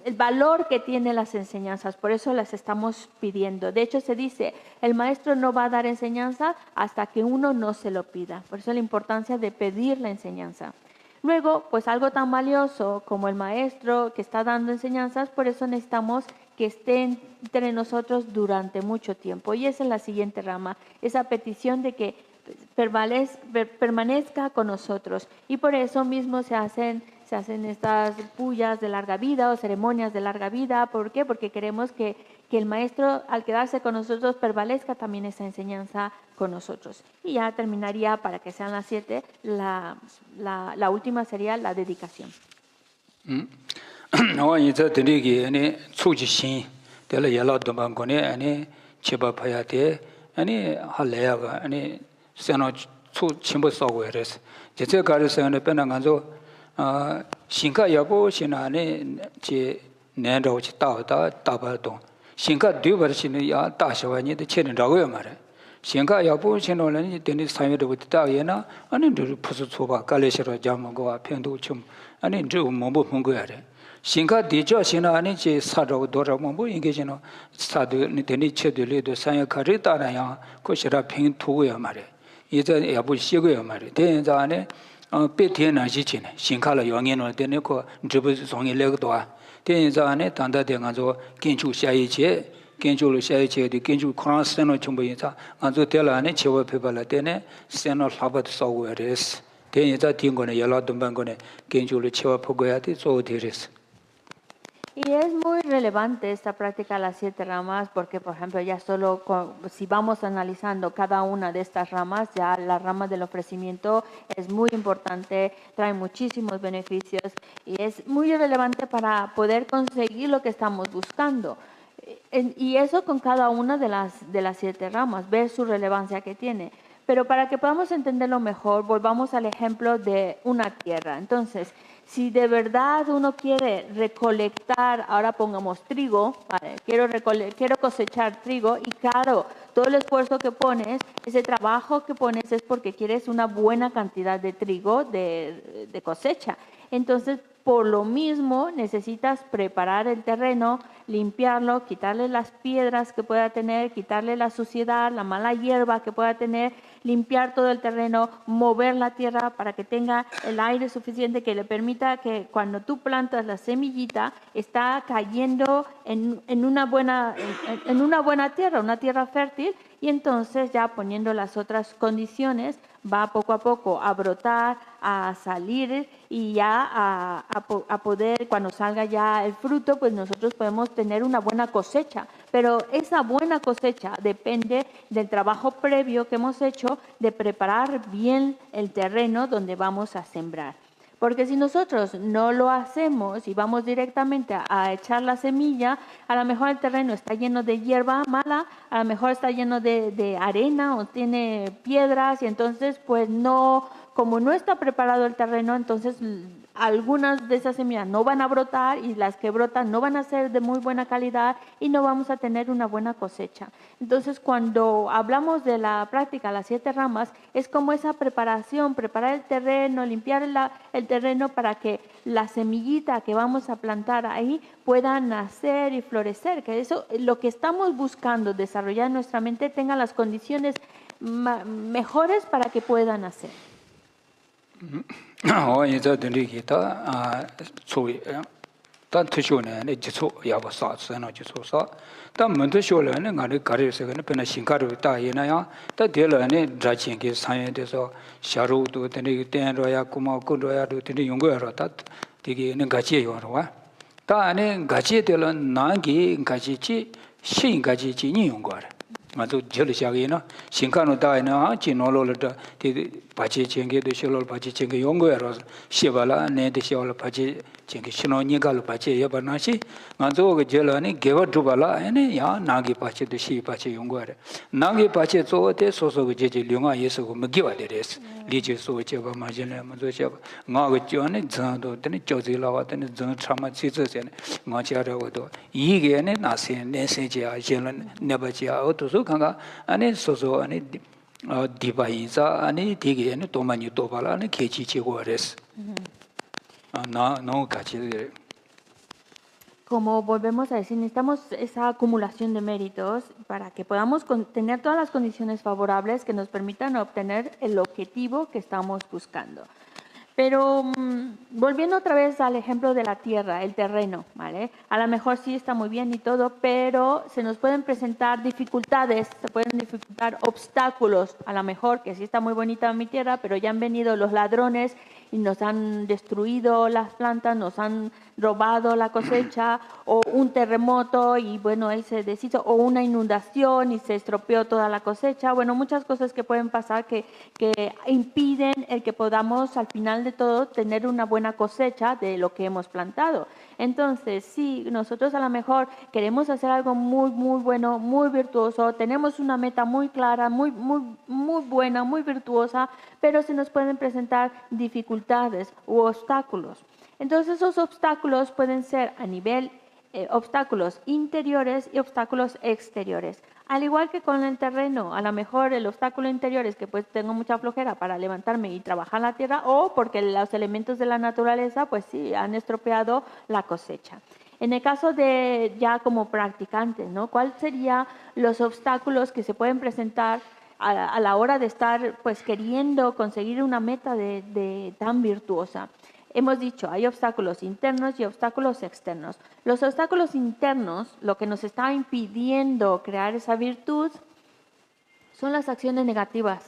el valor que tienen las enseñanzas. Por eso las estamos pidiendo. De hecho, se dice, el maestro no va a dar enseñanza hasta que uno no se lo pida. Por eso la importancia de pedir la enseñanza. Luego, pues algo tan valioso como el maestro que está dando enseñanzas, por eso necesitamos que esté entre nosotros durante mucho tiempo. Y esa es la siguiente rama, esa petición de que permanezca con nosotros. Y por eso mismo se hacen estas pullas de larga vida o ceremonias de larga vida. ¿Por qué? Porque queremos que el maestro, al quedarse con nosotros, prevalezca también esa enseñanza con nosotros. Y ya terminaría, para que sean las 7, la última sería la dedicación. 신가 여보 신안에 제 내려오지 따바도 신가 뒤버시는 야 다셔와니데 체는라고요 말해 신가 여보 신원은 되는 사회로부터 따위나 아니 늘 부수 초바 갈래시로 잡먹고 편도 좀 아니 저 뭐뭐 본 거야래 신가 뒤져 신안에 제 사로 돌아면 뭐 인게지노 사도 되는 체들에도 사회가를 따라야 그시라 핑 두고야 말해 이제 여보 시고요 말해 대자 안에 白天呢是真的，新卡了要年了，但那个这不是从一来个多啊。但是呢，当代的俺说根据下一届，根据了下一届的根据可能生了全部一查，俺说得了呢，七万赔不了，但呢生了差不多少个人是，但是在听过呢，也老多半个呢，根据了七万赔过来的做的人是。 Y es muy relevante esta práctica de las 7 ramas porque, por ejemplo, ya solo si vamos analizando cada una de estas ramas, ya la rama del ofrecimiento es muy importante, trae muchísimos beneficios y es muy relevante para poder conseguir lo que estamos buscando. Y eso con cada una de las 7 ramas, ver su relevancia que tiene. Pero para que podamos entenderlo mejor, volvamos al ejemplo de una tierra. Entonces, Si de verdad uno quiere recolectar, ahora pongamos trigo, ¿vale? Quiero cosechar trigo y claro, todo el esfuerzo que pones, ese trabajo que pones es porque quieres una buena cantidad de trigo de cosecha. Entonces, por lo mismo, necesitas preparar el terreno, limpiarlo, quitarle las piedras que pueda tener, quitarle la suciedad, la mala hierba que pueda tener, limpiar todo el terreno, mover la tierra para que tenga el aire suficiente que le permita que cuando tú plantas la semillita, está cayendo en una buena tierra, una tierra fértil, y entonces ya poniendo las otras condiciones va poco a poco a brotar, a salir y ya a poder, cuando salga ya el fruto, pues nosotros podemos tener una buena cosecha. Pero esa buena cosecha depende del trabajo previo que hemos hecho de preparar bien el terreno donde vamos a sembrar. Porque si nosotros no lo hacemos y vamos directamente a echar la semilla, a lo mejor el terreno está lleno de hierba mala, a lo mejor está lleno de arena o tiene piedras y entonces pues no, como no está preparado el terreno, entonces algunas de esas semillas no van a brotar y las que brotan no van a ser de muy buena calidad y no vamos a tener una buena cosecha. Entonces, cuando hablamos de la práctica, las 7 ramas, es como esa preparación, preparar el terreno, limpiar el terreno para que la semillita que vamos a plantar ahí pueda nacer y florecer, que eso, lo que estamos buscando desarrollar en nuestra mente, tenga las condiciones mejores para que pueda nacer. 이제 드리기다 소위 단 트쇼네 지소 야바 사스나 지소사 단 먼저쇼래는 가리 가리서는 변화 신가를 따이나야 다 될어네 드라친게 사연에서 샤로도 되네 땡로야 고마고로야도 되네 용거여라 다 되게는 같이 요러와 다 안에 같이 될은 나기 같이지 신 같이지 니 용거라 맞아 절시하기나 신간으로 따이나 진노로를 바치 쟁게도 실로 바치 쟁게 용거여라 시발라 내데 시발 바치 쟁게 신호니가로 바치 여바나시 맞아 그 절하니 개버두발라 에네 야 나기 바치도 시 바치 용거래 나기 바치 조데 소소그 제제 룡아 예수고 먹기와데레스 리제 소제바 마제네 먼저셔 나그 쩌네 잔도 되네 쪼지라와 되네 잔 참마 치즈세네 나치아라고도 이게네 나세 내세지야 제는 네바지야 어떠서 강가 안에 소소 안에 디바이자 아니 되게는 또 많이 또 발라는 개치치고 그랬어. no caché. Como volvemos a decir, necesitamos esa acumulación de méritos para que podamos tener todas las condiciones favorables que nos permitan obtener el objetivo que estamos buscando. Pero volviendo otra vez al ejemplo de la tierra, el terreno, ¿vale? A lo mejor sí está muy bien y todo, pero se nos pueden presentar dificultades, se pueden dificultar obstáculos. A lo mejor que sí está muy bonita mi tierra, pero ya han venido los ladrones y nos han destruido las plantas, nos han robado la cosecha, o un terremoto y bueno, ahí se deshizo, o una inundación y se estropeó toda la cosecha. Bueno, muchas cosas que pueden pasar que impiden el que podamos al final de todo tener una buena cosecha de lo que hemos plantado. Entonces, sí, nosotros a lo mejor queremos hacer algo muy, muy bueno, muy virtuoso, tenemos una meta muy clara, muy buena, muy virtuosa, pero se nos pueden presentar dificultades u obstáculos. Entonces, esos obstáculos pueden ser a nivel obstáculos interiores y obstáculos exteriores. Al igual que con el terreno, a lo mejor el obstáculo interior es que pues tengo mucha flojera para levantarme y trabajar la tierra, o porque los elementos de la naturaleza pues sí han estropeado la cosecha. En el caso de ya como practicantes, ¿no? ¿Cuáles serían los obstáculos que se pueden presentar a la hora de estar pues queriendo conseguir una meta tan virtuosa? Hemos dicho, hay obstáculos internos y obstáculos externos. Los obstáculos internos, lo que nos está impidiendo crear esa virtud, son las acciones negativas.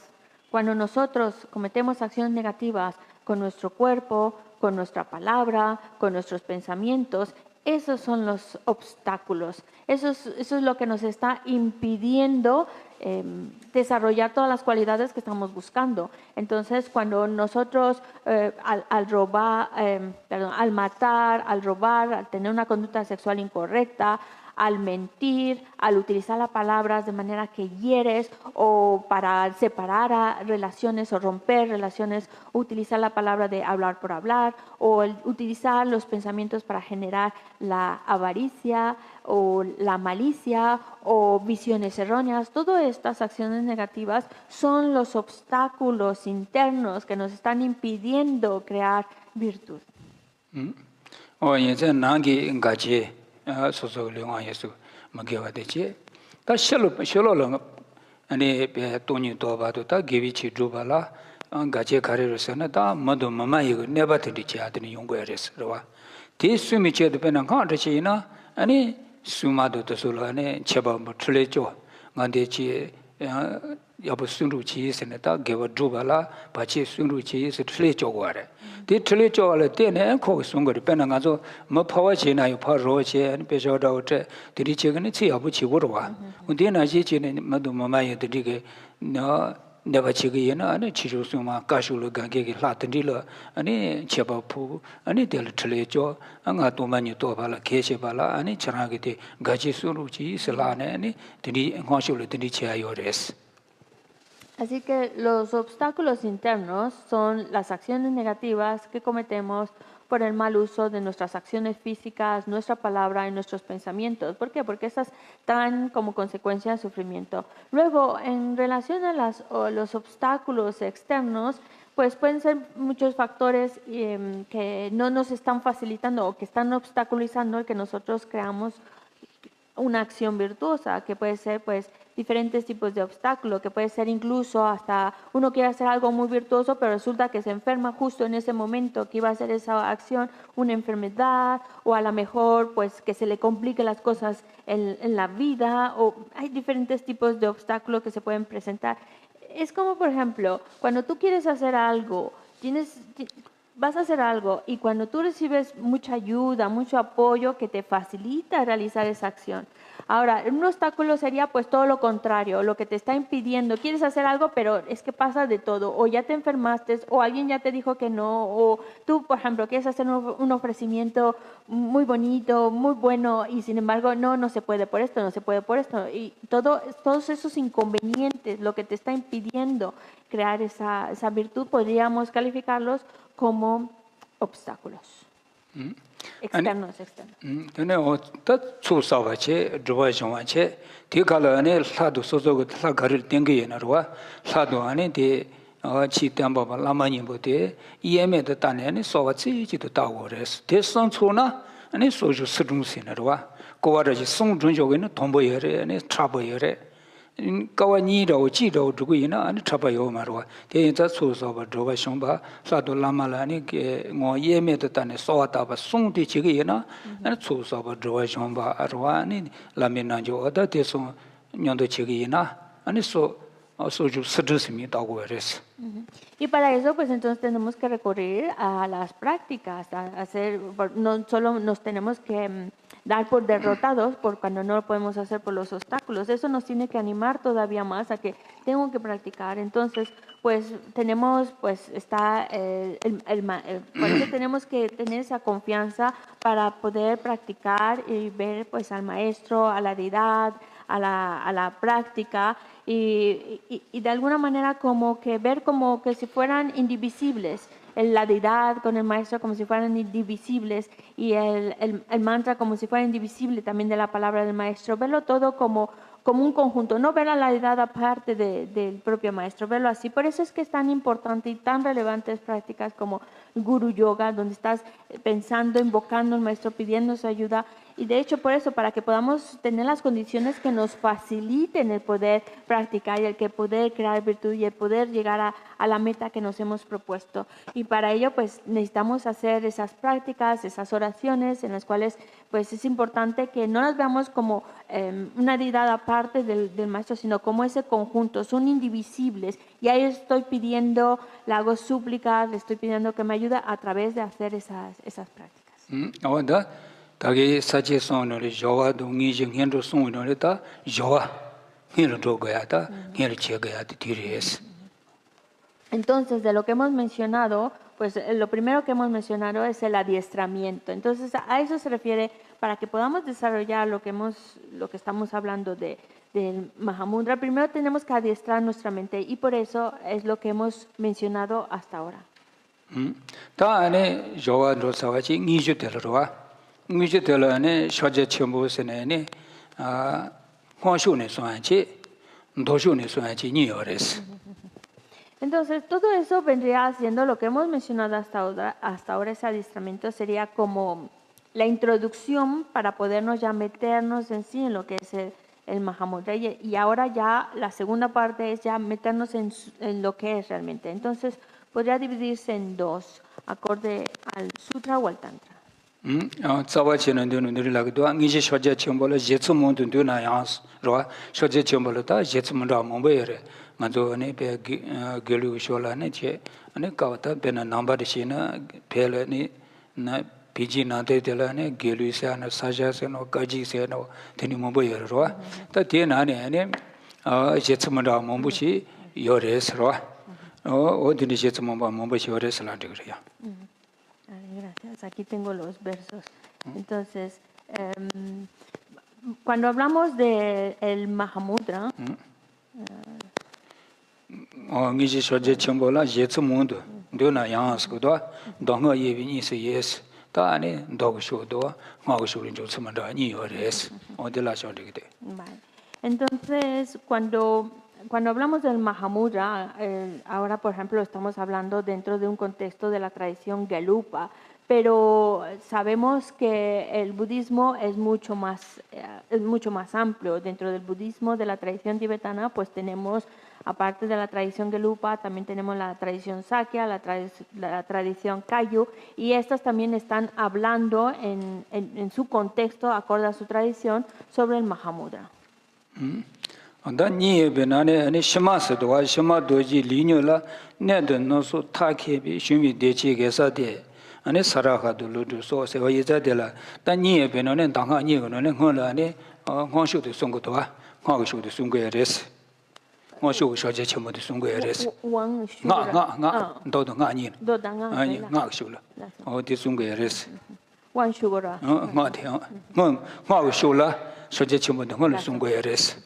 Cuando nosotros cometemos acciones negativas con nuestro cuerpo, con nuestra palabra, con nuestros pensamientos, esos son los obstáculos. Eso es lo que nos está impidiendo desarrollar todas las cualidades que estamos buscando. Entonces, cuando nosotros al robar, al matar, al robar, al tener una conducta sexual incorrecta, al mentir, al utilizar las palabras de manera que hieres o para separar a relaciones o romper relaciones, utilizar la palabra de hablar por hablar o utilizar los pensamientos para generar la avaricia o la malicia o visiones erróneas. Todas estas acciones negativas son los obstáculos internos que nos están impidiendo crear virtud. 이제 난기 가지 소소를 예수 먹여야 되지. 다 실로로 아니 배 돈이 더 봐도 다 개비치 줘발라 가지 가리로서는 다 모두 마마 이거 내바들이지 아들이 용거야랬어. 대수미 제도 배는 가르치나 아니 수마도 도솔 안에 제법 뭐 틀레죠. 만데지 여보 순루치에서는 다 개버 줘발라 같이 순루치에서 틀레죠 거래. 대 틀레죠 할 때는 거기 순거리 배는 가서 뭐 파워지나요 파로제 배저다오테 들이 제거는 지 여보 지고로 와. 근데 나지 지는 모두 마마에 들이게 너 내가 지금에는 아니 지조수마 가슈로 관계가 라든지로 아니 제법부 아니 될 틀레죠. 안가 또 많이 또 발라 계셔발라 아니 전하게 돼 가지 수루지 슬라네 아니 들이 화쇼로 들이 제야요레스. Así que los obstáculos internos son las acciones negativas que cometemos por el mal uso de nuestras acciones físicas, nuestra palabra y nuestros pensamientos. ¿Por qué? Porque estas traen como consecuencia sufrimiento. Luego, en relación a los obstáculos externos, pues pueden ser muchos factores que no nos están facilitando o que están obstaculizando el que nosotros creamos una acción virtuosa, que puede ser pues diferentes tipos de obstáculos, que puede ser incluso hasta uno quiere hacer algo muy virtuoso, pero resulta que se enferma justo en ese momento que iba a hacer esa acción, una enfermedad, o a lo mejor pues que se le compliquen las cosas en la vida, o hay diferentes tipos de obstáculos que se pueden presentar. Es como, por ejemplo, cuando tú quieres hacer algo, vas a hacer algo y cuando tú recibes mucha ayuda, mucho apoyo que te facilita realizar esa acción. Ahora, un obstáculo sería pues todo lo contrario, lo que te está impidiendo. Quieres hacer algo, pero es que pasa de todo. O ya te enfermaste, o alguien ya te dijo que no, o tú, por ejemplo, quieres hacer un ofrecimiento muy bonito, muy bueno, y sin embargo, no se puede por esto, no se puede por esto. Y todos esos inconvenientes, lo que te está impidiendo crear esa virtud, podríamos calificarlos como obstáculos. externos. 근데 어떤 추사와체 주와정와체 뒤가라네 사도 소소고 사가를 땡겨야나로와 사도 안에 대 치담바 라마니 보대 이에메도 따네니 소와치지도 따고레스 대선초나 아니 소주 스둥시나로와 고와르지 송준조에는 돈보여레네 트라보여레 가와니라고 지라고 두고 있나 아니 잡아요 말와 대인자 소소바 저바 숑바 사도 라마라니 뭐 예메도 따네 소와다바 송디 지게나 아니 소소바 저바 숑바 아르와니 라미나조 어다 대소 년도 지게나 아니 소주 스드스미 다고 그랬어. Y para eso, pues entonces tenemos que recurrir a las prácticas, a hacer, no solo nos tenemos que dar por derrotados por cuando no lo podemos hacer por los obstáculos. Eso nos tiene que animar todavía más a que tengo que practicar. Entonces, pues tenemos, pues está por eso tenemos que tener esa confianza para poder practicar y ver pues al maestro, a la deidad, a la práctica y de alguna manera como que ver como que si fueran indivisibles, la deidad con el maestro como si fueran indivisibles y el mantra como si fuera indivisible también de la palabra del maestro, verlo todo como un conjunto, no ver a la deidad aparte del propio maestro, verlo así. Por eso es que es tan importante y tan relevantes prácticas como Guru Yoga, donde estás pensando, invocando al maestro, pidiendo su ayuda. Y de hecho, por eso, para que podamos tener las condiciones que nos faciliten el poder practicar y el que poder crear virtud y el poder llegar a la meta que nos hemos propuesto. Y para ello, pues necesitamos hacer esas prácticas, esas oraciones en las cuales pues es importante que no las veamos como una deidad aparte del maestro, sino como ese conjunto, son indivisibles. Y ahí estoy pidiendo, le hago súplicas, le estoy pidiendo que me ayude a través de hacer esas prácticas. 다게 사제 손으로 조와도 니징 현도 손으로다 조와 현도 도가야다 현도 제가야다 뒤에서. Entonces, de lo que hemos mencionado, pues lo primero que hemos mencionado es el adiestramiento. Entonces, a eso se refiere para que podamos desarrollar lo que estamos hablando del Mahamudra, primero tenemos que adiestrar nuestra mente y por eso es lo que hemos mencionado hasta ahora. 다 안에 요와 로사와지 니주 되러와 니주 되러네 쇼제 첨부스네네 아 호쇼네 소한지 도쇼네 소한지 니어레스. Entonces, todo eso vendría haciendo lo que hemos mencionado hasta ahora ese adiestramiento sería como la introducción para podernos ya meternos en sí en lo que es el Mahamudra. Y ahora ya la segunda parte es ya meternos en lo que es realmente. Entonces, podría dividirse en dos, acorde al Sutra o al Tantra. 자와치는 되는 늘라기도 니지 쇼제 첨부를 제츠몬도 되나 양스 로 쇼제 첨부를 제츠몬도 몸베레 만조네 베 gelу 쇼라네 제 아니 가와타 베나 넘버시나 벨레니 나 비지나 데텔라네 gelu세나 사자세노 가지세노 되니 몸베레 다 데나네 아니 제츠몬도 몸부시 요레스로 어디니 제츠몬바 몸부시 요레스라데 그래요. Gracias, aquí tengo los versos. Entonces, cuando hablamos del Mahamudra, 니지 쇼제 첨부라 제츠몬도 되나 양스고도 동어 예비니스 예스 다 안에 도고쇼도 마고쇼린 조츠만도 니요레스 어디라 쇼리게. Vale. Entonces, cuando hablamos del Mahamudra, ahora por ejemplo estamos hablando dentro de un contexto de la tradición Gelupa, pero sabemos que el budismo es mucho más amplio. Dentro del budismo de la tradición tibetana, pues tenemos, aparte de la tradición Gelupa, también tenemos la tradición Sakya, la tradición Kagyu, y estas también están hablando en su contexto, acorde a su tradición, sobre el Mahamudra. onda ni benane ani shimase do shima doji linyola ned noso takebi shimi dechi gesade ani saraha do ludu so se oyiza de la ta ni benane danga ni no ne ngola ani ngongshu de songo do ngongshu de songo res ngongshu shoje chemo de songo res nga do do nga ni do danga ani nga shu la o de songo res wan shugora nga de nga shu la shoje chemo de ngola songo res.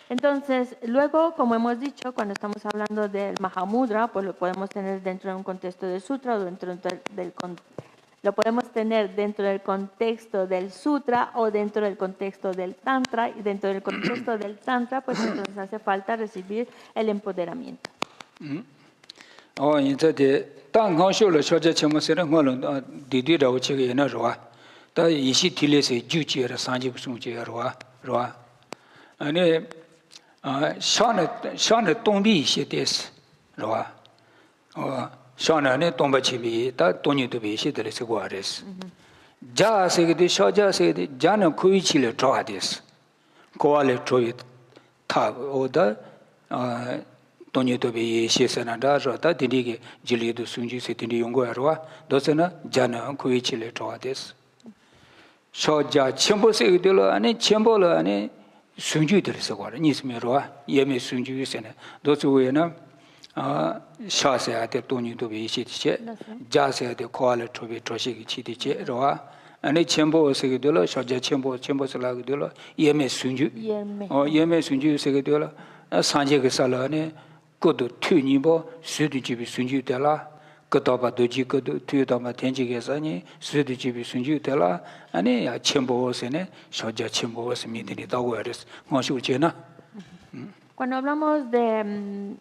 Entonces, luego, como hemos dicho, cuando estamos hablando del Mahamudra, pues lo podemos tener dentro de un contexto del sutra o lo podemos tener dentro del contexto del sutra o dentro del contexto del tantra, y dentro del contexto del tantra, pues entonces hace falta recibir el empoderamiento. entonces, tan gansho shoje chemo sera ngolo didi rawo chege ena roa ta ishi tile se juchi era sanji busungje roa ane shane tongbi ishi des roa shane ne tongba chibi ta tonyi to bi ishi dele se gwa res ja se ge de shoja se de jana kui chile roa des ko le troi ta oda tonyi to bi ishi sana da ro ta didi ge jili do sunji se didi yongo roa dosena jana kui chile roa des shoja chembo se ge de lo ane chembo lo ane sunju de se gwa ni sme roa yeme sunju se ne dosu na sha se ate tonyi to bi ishi che ja se ate ko le trobi troshi gi chi de che roa ane chembo se ge de lo shoja chembo se la ge de lo yeme sunju yeme sunju se ge de lo sanje ge sa la ne kodo tu ni bo su du ji bi sunju de la kodo ba do ji kodo tu da ma ten ji ge sa ni su du ji bi sunju de la ane ya chembo se ne shoja chembo se mi de ni da wo res ngo shu che na. Cuando hablamos de,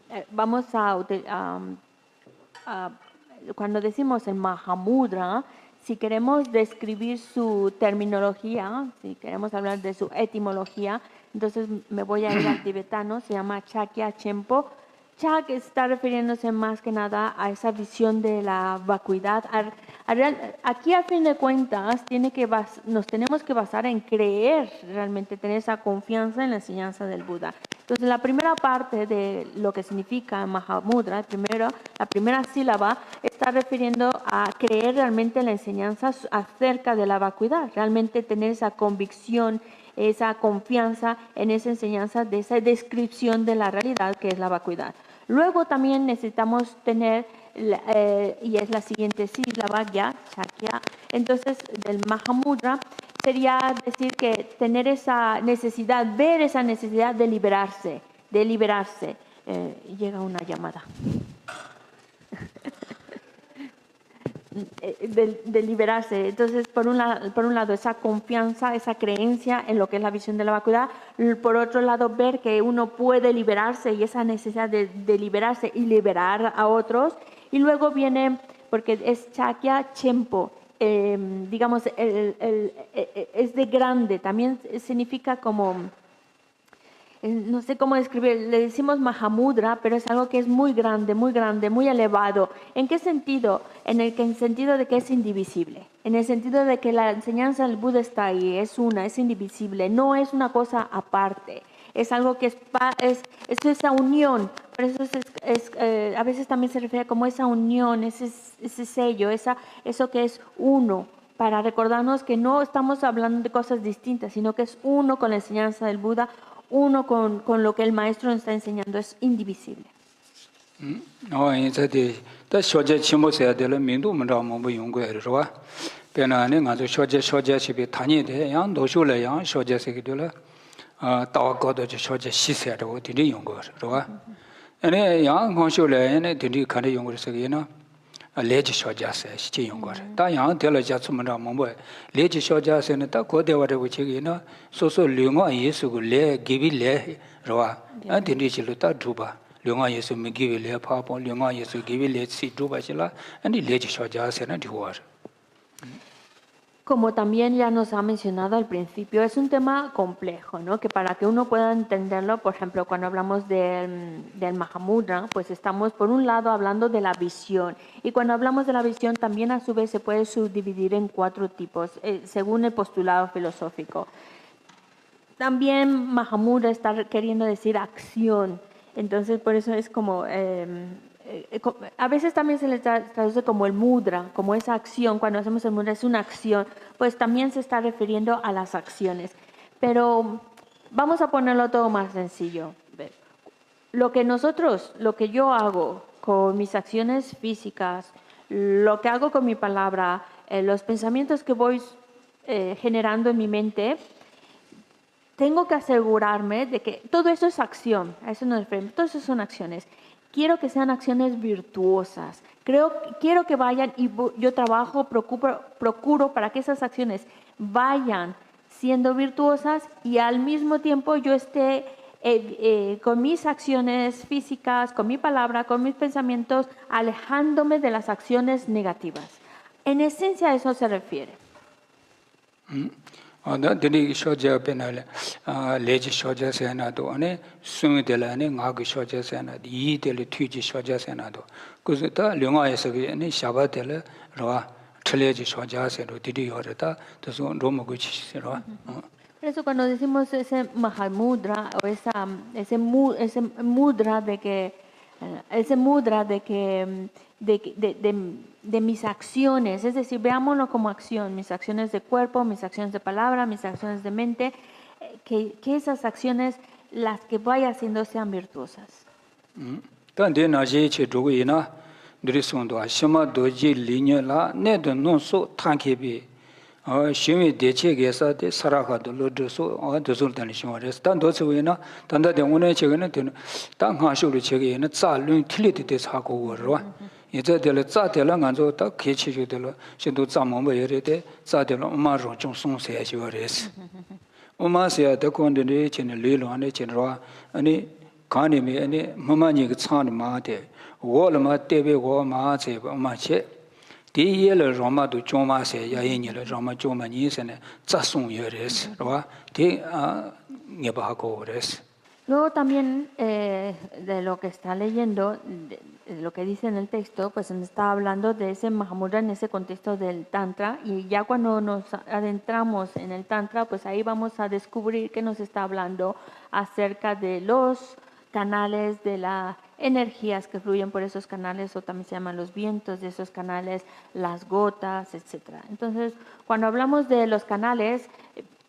cuando decimos el Mahamudra, si queremos describir su terminología, si queremos hablar de su etimología, entonces me voy a ir al tibetano, se llama Chakya Chempo. Chak está refiriéndose más que nada a esa visión de la vacuidad. Aquí, a fin de cuentas, nos tenemos que basar en creer, realmente tener esa confianza en la enseñanza del Buda. Entonces, la primera parte de lo que significa Mahamudra, la primera sílaba, está refiriendo a creer realmente en la enseñanza acerca de la vacuidad, realmente tener esa convicción, esa confianza en esa enseñanza, de esa descripción de la realidad que es la vacuidad. Luego también necesitamos tener, y es la siguiente sílaba, ya, Shakya, entonces del Mahamudra, sería decir que tener esa necesidad, ver esa necesidad de liberarse, llega una llamada. De liberarse. Entonces, por un lado, esa confianza, esa creencia en lo que es la visión de la vacuidad. Por otro lado, ver que uno puede liberarse y esa necesidad de liberarse y liberar a otros. Y luego viene, porque es Chakya Chempo, digamos, es de grande, también significa como... no sé cómo describir, le decimos Mahamudra, pero es algo que es muy grande, muy elevado. ¿En qué sentido? En el sentido de que es indivisible, en el sentido de que la enseñanza del Buda está ahí, es indivisible, no es una cosa aparte, es algo que es esa unión. Por eso a veces también se refiere como esa unión, ese sello, eso que es uno, para recordarnos que no estamos hablando de cosas distintas, sino que es uno con la enseñanza del Buda, uno con lo que el maestro nos está enseñando, es indivisible. leji shoja se chi yongor ta yang de la ja tsum ra mo bo leji shoja se ne ta ko de wa de wu chi gi na so so lyong a yesu gu le gi bi le ro a din ri chi lu ta du ba lyong a yesu mi gi bi le pha po lyong a yesu gi bi le si du ba chi la ani leji shoja se na di wa. Como también ya nos ha mencionado al principio, es un tema complejo, ¿no? Que para que uno pueda entenderlo, por ejemplo, cuando hablamos del Mahamudra, pues estamos por un lado hablando de la visión. Y cuando hablamos de la visión, también a su vez se puede subdividir en 4 tipos, según el postulado filosófico. También Mahamudra está queriendo decir acción. Entonces, por eso es como... a veces también se le traduce como el mudra, como esa acción. Cuando hacemos el mudra es una acción, pues también se está refiriendo a las acciones. Pero vamos a ponerlo todo más sencillo. Lo que yo hago con mis acciones físicas, lo que hago con mi palabra, los pensamientos que voy generando en mi mente, tengo que asegurarme de que todo eso es acción. A eso nos referimos. Todo eso son acciones. Quiero que sean acciones virtuosas. Quiero que vayan y yo trabajo, procuro para que esas acciones vayan siendo virtuosas y al mismo tiempo yo esté con mis acciones físicas, con mi palabra, con mis pensamientos, alejándome de las acciones negativas. En esencia a eso se refiere. Dini shoja penale leji shoja senado ane sumi de la ne ngag shoja senado yi de le tuji shoja senado kuzeta lyonga yesagi ane shaba de le ro chleji shoja senado didi yoreta to so romo guchi ro. Por eso cuando decimos ese Mahamudra o ese mudra de mis acciones, es decir, veámoslo como acción, mis acciones de cuerpo, mis acciones de palabra, mis acciones de mente, que esas acciones, las que vaya haciendo, sean virtuosas. También allí che duguina dirisondo shima doji linya la ne do no so tankebi shimi deche gesa de saraka do lo do so do so tan shima res tan do so ina tan da de one che ne de tan ha shu lu che ge ne za lun tili de sa go wo ro ye ze de le za de la ngan zo ta ke chi ju de lo shin do za mo ba ye de za de lo ma ro chung song se ju res ma se de kon de che ne le lo ne che ro ani kani me ani mama ni ge cha ma de wo le ma de be wo ma che ba ma che di ye le roma do choma se ya yin le roma choma ni se ne za song ye res ro di nge ba ko res. Luego también de lo que está leyendo, de lo que dice en el texto, pues nos está hablando de ese Mahamudra en ese contexto del Tantra, y ya cuando nos adentramos en el Tantra, pues ahí vamos a descubrir que nos está hablando acerca de los canales, de las energías que fluyen por esos canales, o también se llaman los vientos de esos canales, las gotas, etc. Entonces, cuando hablamos de los canales,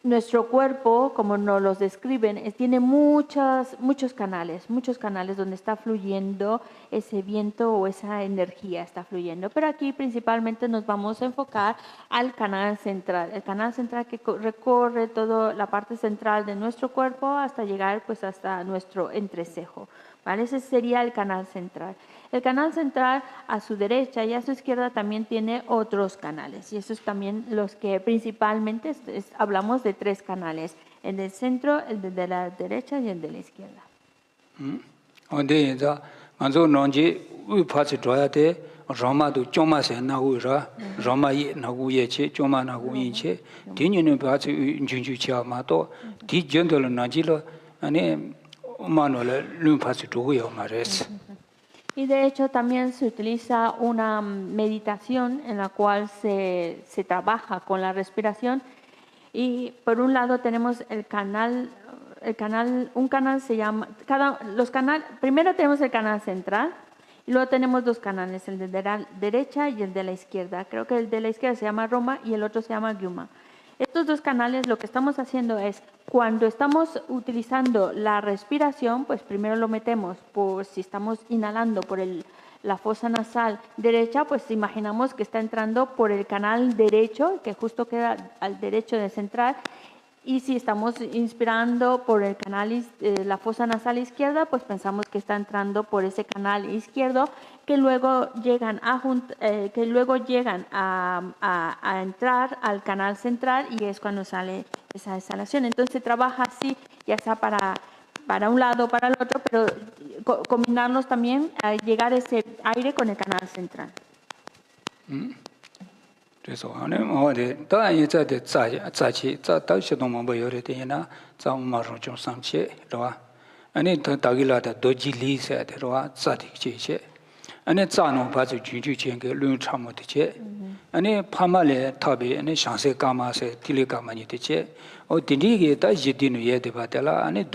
nuestro cuerpo, como nos los describen, tiene muchos canales donde está fluyendo ese viento o esa energía está fluyendo. Pero aquí principalmente nos vamos a enfocar al canal central. El canal central que recorre toda la parte central de nuestro cuerpo hasta llegar pues hasta nuestro entrecejo. ¿Vale? Ese sería el canal central. El canal central a su derecha y a su izquierda también tiene otros canales. Y esos también los que principalmente hablamos de 3 canales. El del centro, el de la derecha y el de la izquierda. Y de hecho también se utiliza una meditación en la cual se trabaja con la respiración. Y por un lado tenemos un canal se llama, primero tenemos el canal central y luego tenemos 2 canales, el de la derecha y el de la izquierda. Creo que el de la izquierda se llama Roma y el otro se llama Gyuma. Estos 2 canales lo que estamos haciendo es, cuando estamos utilizando la respiración, pues primero lo metemos, si estamos inhalando por la fosa nasal derecha, pues imaginamos que está entrando por el canal derecho, que justo queda al derecho del central. Y si estamos inspirando por el canal, la fosa nasal izquierda, pues pensamos que está entrando por ese canal izquierdo, que luego llegan a entrar al canal central y es cuando sale esa exhalación. Entonces se trabaja así, ya sea para un lado o para el otro, pero combinarnos también a llegar ese aire con el canal central. 그래서 안에 뭐데 다 이제데 자치 다시도 뭐 요래 되나 자마로 좀 상치 로와 아니 더 다길라다 도지리세 되로와 자디치체 아니 자노 바주 주주ချင်း그 륜참모티체 아니 파말레 타비 아니 샹세 까마세 딜리까마니 되체 어 딘디게 다 지디누 예데 바텔라 아니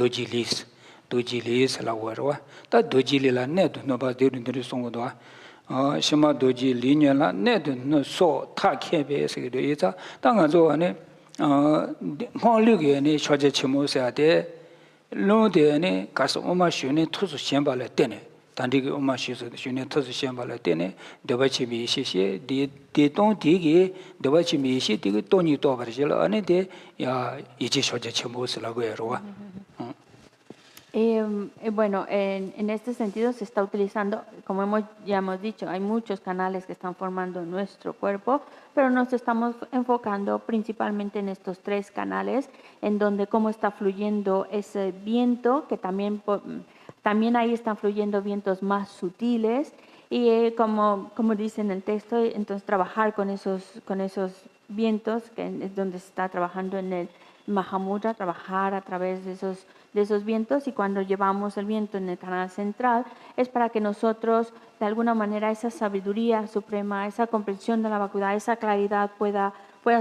도지리스라고 다 도지리라 네도 노바 데르들이 송고도와 shima doji li nyan la ne de no so ta khe be se de ya ta nga zo ne mo lu ge ne chwa je chimo sa de lo de ne ka so ma shu ne tu su xian ba le de ne dan de ge ma shu su shu ne tu su xian ba le de ne de ba chi mi xie xie de dong de ge de ba chi mi xie de ge dong ni do ba de la ne de ya yi ji chwa je chimo se la ge ro wa. Bueno, en este sentido se está utilizando, como ya hemos dicho, hay muchos canales que están formando nuestro cuerpo, pero nos estamos enfocando principalmente en estos 3 canales, en donde cómo está fluyendo ese viento, que también ahí están fluyendo vientos más sutiles, y como dice en el texto, entonces trabajar con esos vientos, que es donde se está trabajando en el Mahamudra, trabajar a través de esos vientos, y cuando llevamos el viento en el canal central es para que nosotros de alguna manera esa sabiduría suprema, esa comprensión de la vacuidad, esa claridad pueda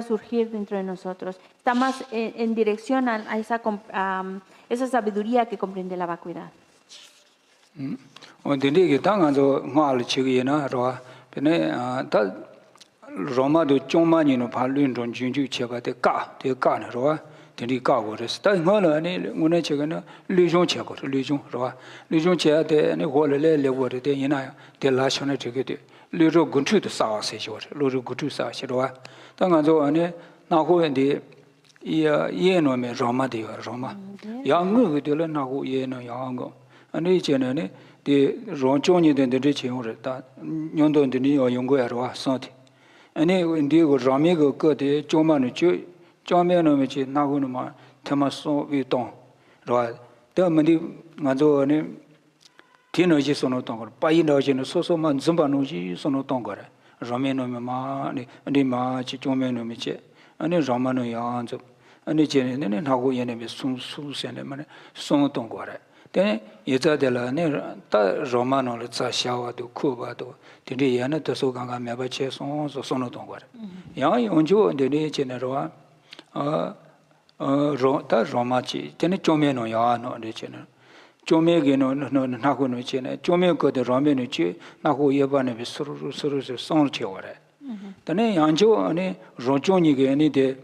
surgir dentro de nosotros. Está más en dirección a esa sabiduría que comprende la vacuidad. Tendí cago res ta ngola ne ngone chegana lujong chego lujong ro lujong che de ne hole le wo de yina de la shone chege de lujo gunchu de sa se jo lujo gunchu sa se ro ta nga zo ne na ho de ye no me roma de roma ya ngu de le na ho ye no ya ngo ane che ne de rong chong ni de che ho ta nyon do de ni yo yong go ya ro sa ti ane ndi go rami go ko de chong ma ne che Chomenovici Nagunuma, Tamaso Viton, Roy, Dermody Mazone, Tinoji sono tongo, Painoji, Sosoman Zumbanoji sono tongore, Romano Mani, and Ima Chomenovici, and in Romano Yanzo, and the Jen and Hago enemy soon send sono tongore. Then Yeta de la Nera, Romano, Shawa to Cuba, Tindiana, the Soganga Mabache, sono tongore. Yang Onjo and the General. Ta Roma ci tene chome no ya no de chene chome ge no na ko no chene chome ko de Rome no ci na ko ye ba ne be suru song che ore tene yang jo ne ro jo ni ge ni de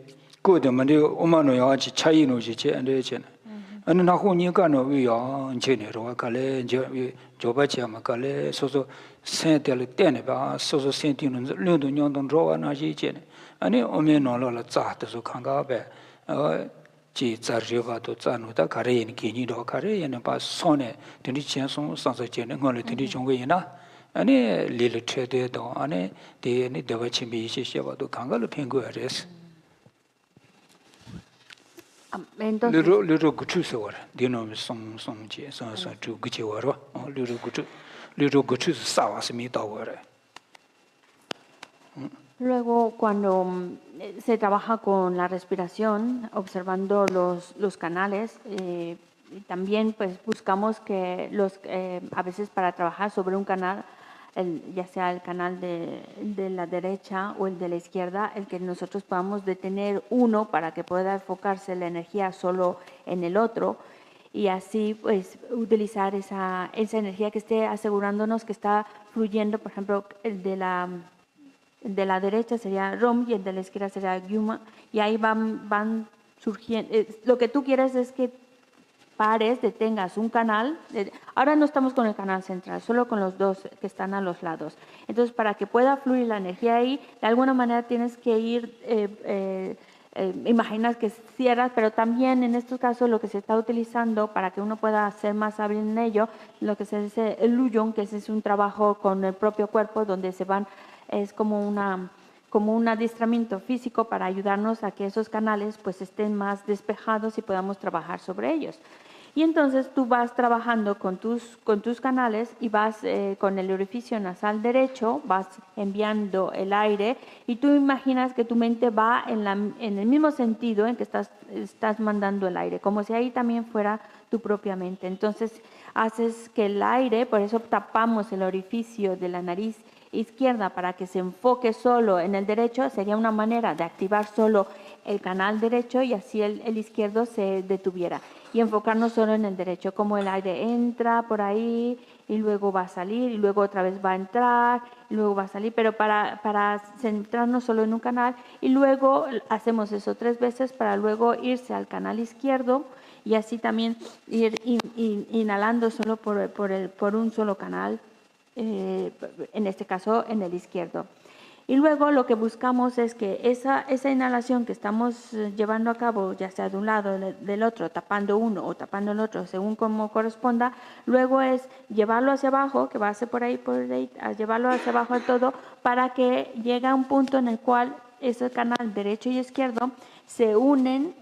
good mandi umano ya chi chai no chi che ande che ane na hu ni ka no wi ya che ne ro ka le jo ba che ma ka le so so sen de le ten ba so so sen ti no le do nyong dong ro na chi che ne ane o me no lo la za de so khang ga be chi za ri ba to za no da ka re yin ki ni do ka re yin ba so ne de ni chen song sang sa che ne ngo le de ni chong ge yin na ane li le che de do ane de ni de ba chi mi shi she ba do khang ga le phen go res Entonces, Luro guchu se ora, dino song che, song tu guchi ora, luro guchu sawa se mi da ora. luego, cuando se trabaja con la respiración, observando los canales, y también pues buscamos que a veces para trabajar sobre un canal, ya sea el canal de la derecha o el de la izquierda, el que nosotros podamos detener uno para que pueda enfocarse la energía solo en el otro y así pues utilizar esa energía que esté asegurándonos que está fluyendo. Por ejemplo, el de la derecha sería Rom y el de la izquierda sería Gyuma, y ahí van surgiendo. Lo que tú quieres es que detengas un canal. Ahora no estamos con el canal central, solo con los dos que están a los lados. Entonces, para que pueda fluir la energía ahí, de alguna manera tienes que ir, imaginas que cierras, pero también en estos casos lo que se está utilizando para que uno pueda ser más hábil en ello, lo que se dice el Luyong, que es un trabajo con el propio cuerpo, donde es como un adiestramiento físico para ayudarnos a que esos canales pues estén más despejados y podamos trabajar sobre ellos. Y entonces tú vas trabajando con tus canales y vas con el orificio nasal derecho, vas enviando el aire y tú imaginas que tu mente va en el mismo sentido en que estás mandando el aire, como si ahí también fuera tu propia mente. Entonces haces que el aire, por eso tapamos el orificio de la nariz izquierda para que se enfoque solo en el derecho, sería una manera de activar solo el canal derecho y así el izquierdo se detuviera y enfocarnos solo en el derecho, como el aire entra por ahí y luego va a salir y luego otra vez va a entrar y luego va a salir, pero para centrarnos solo en un canal y luego hacemos eso 3 veces para luego irse al canal izquierdo y así también ir inhalando solo por un solo canal, en este caso en el izquierdo. Y luego lo que buscamos es que esa inhalación que estamos llevando a cabo, ya sea de un lado o del otro, tapando uno o tapando el otro, según como corresponda, luego es llevarlo hacia abajo, que va a ser por ahí, a llevarlo hacia abajo del todo, para que llegue a un punto en el cual ese canal derecho y izquierdo se unen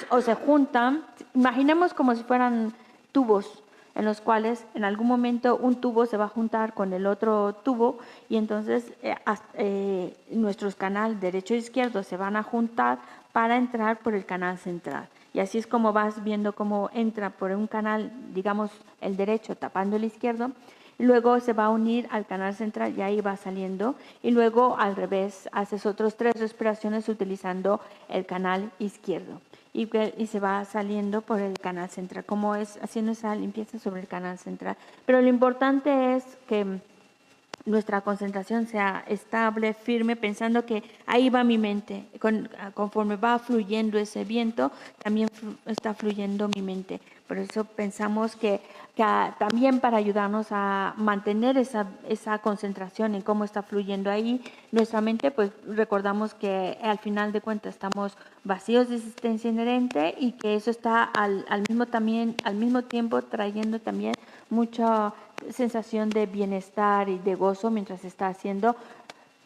o se juntan. Imaginemos como si fueran tubos, en los cuales en algún momento un tubo se va a juntar con el otro tubo y entonces nuestros canales derecho e izquierdo se van a juntar para entrar por el canal central. Y así es como vas viendo cómo entra por un canal, digamos, el derecho tapando el izquierdo, y luego se va a unir al canal central y ahí va saliendo. Y luego al revés, haces otros 3 respiraciones utilizando el canal izquierdo. Y se va saliendo por el canal central, como es haciendo esa limpieza sobre el canal central. Pero lo importante es que nuestra concentración sea estable, firme, pensando que ahí va mi mente. Conforme va fluyendo ese viento, también está fluyendo mi mente. Por eso pensamos que también para ayudarnos a mantener esa concentración en cómo está fluyendo ahí nuestra mente, pues recordamos que al final de cuentas estamos vacíos de existencia inherente y que eso está al mismo tiempo trayendo también mucha sensación de bienestar y de gozo mientras está haciendo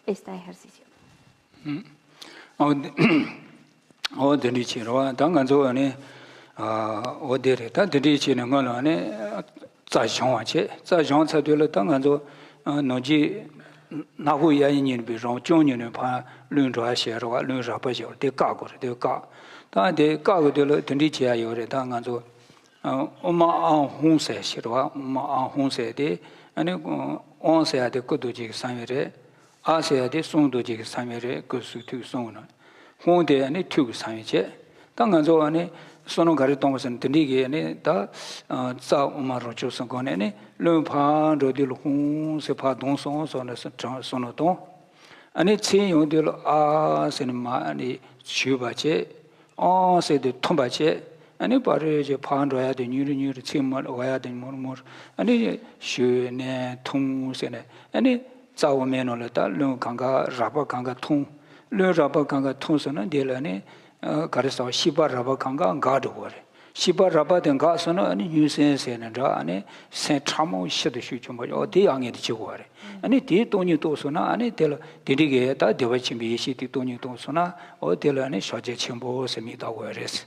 este ejercicio. Oma hong se shirwa, oma hong se de, ane on se de kudu jik samire, a se de songdo jik samire, kusu tu songno. Hong de ane tu samire. Tangan zo ane sono gari tongwa san tindigi ane da za oma rocho songone ane lun pa ro de lo hong se pa dong song sono tong. Ane chen yung de lo a se ma ane 슈바체 세데 톰바체 아니 바로 이제 파한로야 돼 뉴르 침을 와야 돼 뭐뭐 아니 슈네 통세네 아니 자오면올다 르 강가 라바 강가 통르 라바 강가 통서는 데라네 가르사 시바 라바 강가 가도거래 시바 라바 된 가서는 아니 유센세는라 아니 세 참모 시도 슈좀 어디 양에도 지고래 아니 디 돈이 도서나 아니 될 디리게 다 되버침비 시티 돈이 도서나 어디라네 쇼제 침보 세미다고 그랬어.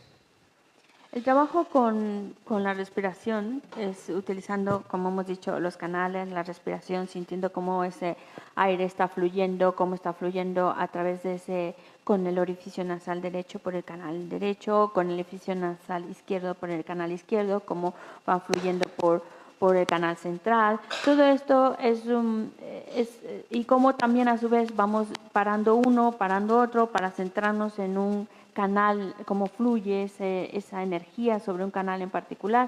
El trabajo con la respiración es utilizando, como hemos dicho, los canales, la respiración, sintiendo cómo ese aire está fluyendo, cómo está fluyendo a través de ese, con el orificio nasal derecho por el canal derecho, con el orificio nasal izquierdo por el canal izquierdo, cómo va fluyendo por el canal central. Todo esto y cómo también a su vez vamos parando uno, parando otro para centrarnos en un canal, cómo fluye esa energía sobre un canal en particular.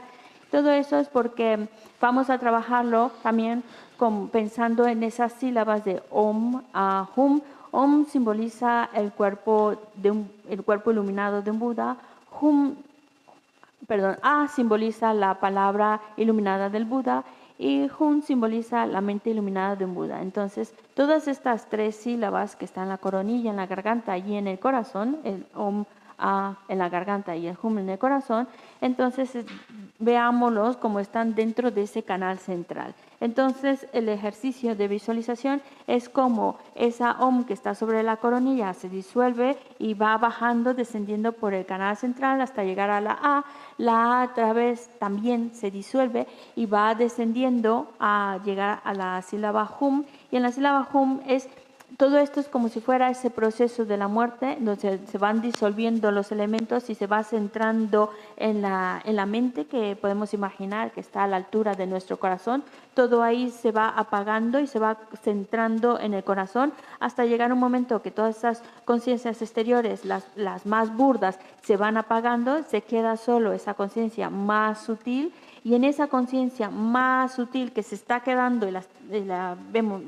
Todo eso es porque vamos a trabajarlo también pensando en esas sílabas de Om a Hum. Om simboliza el cuerpo iluminado de un Buda. A simboliza la palabra iluminada del Buda y Hum simboliza la mente iluminada de un Buda. Entonces, todas estas tres sílabas que están en la coronilla, en la garganta y en el corazón, el Om A en la garganta y el Hum en el corazón, entonces veámoslos como están dentro de ese canal central. Entonces, el ejercicio de visualización es como esa Om que está sobre la coronilla se disuelve y va bajando, descendiendo por el canal central hasta llegar a la A. La A otra vez también se disuelve y va descendiendo a llegar a la sílaba Hum. Y en la sílaba Hum todo esto es como si fuera ese proceso de la muerte, donde se van disolviendo los elementos y se va centrando en la mente, que podemos imaginar que está a la altura de nuestro corazón. Todo ahí se va apagando y se va centrando en el corazón hasta llegar un momento que todas esas conciencias exteriores, las más burdas, se van apagando, se queda solo esa conciencia más sutil. Y en esa conciencia más sutil que se está quedando y la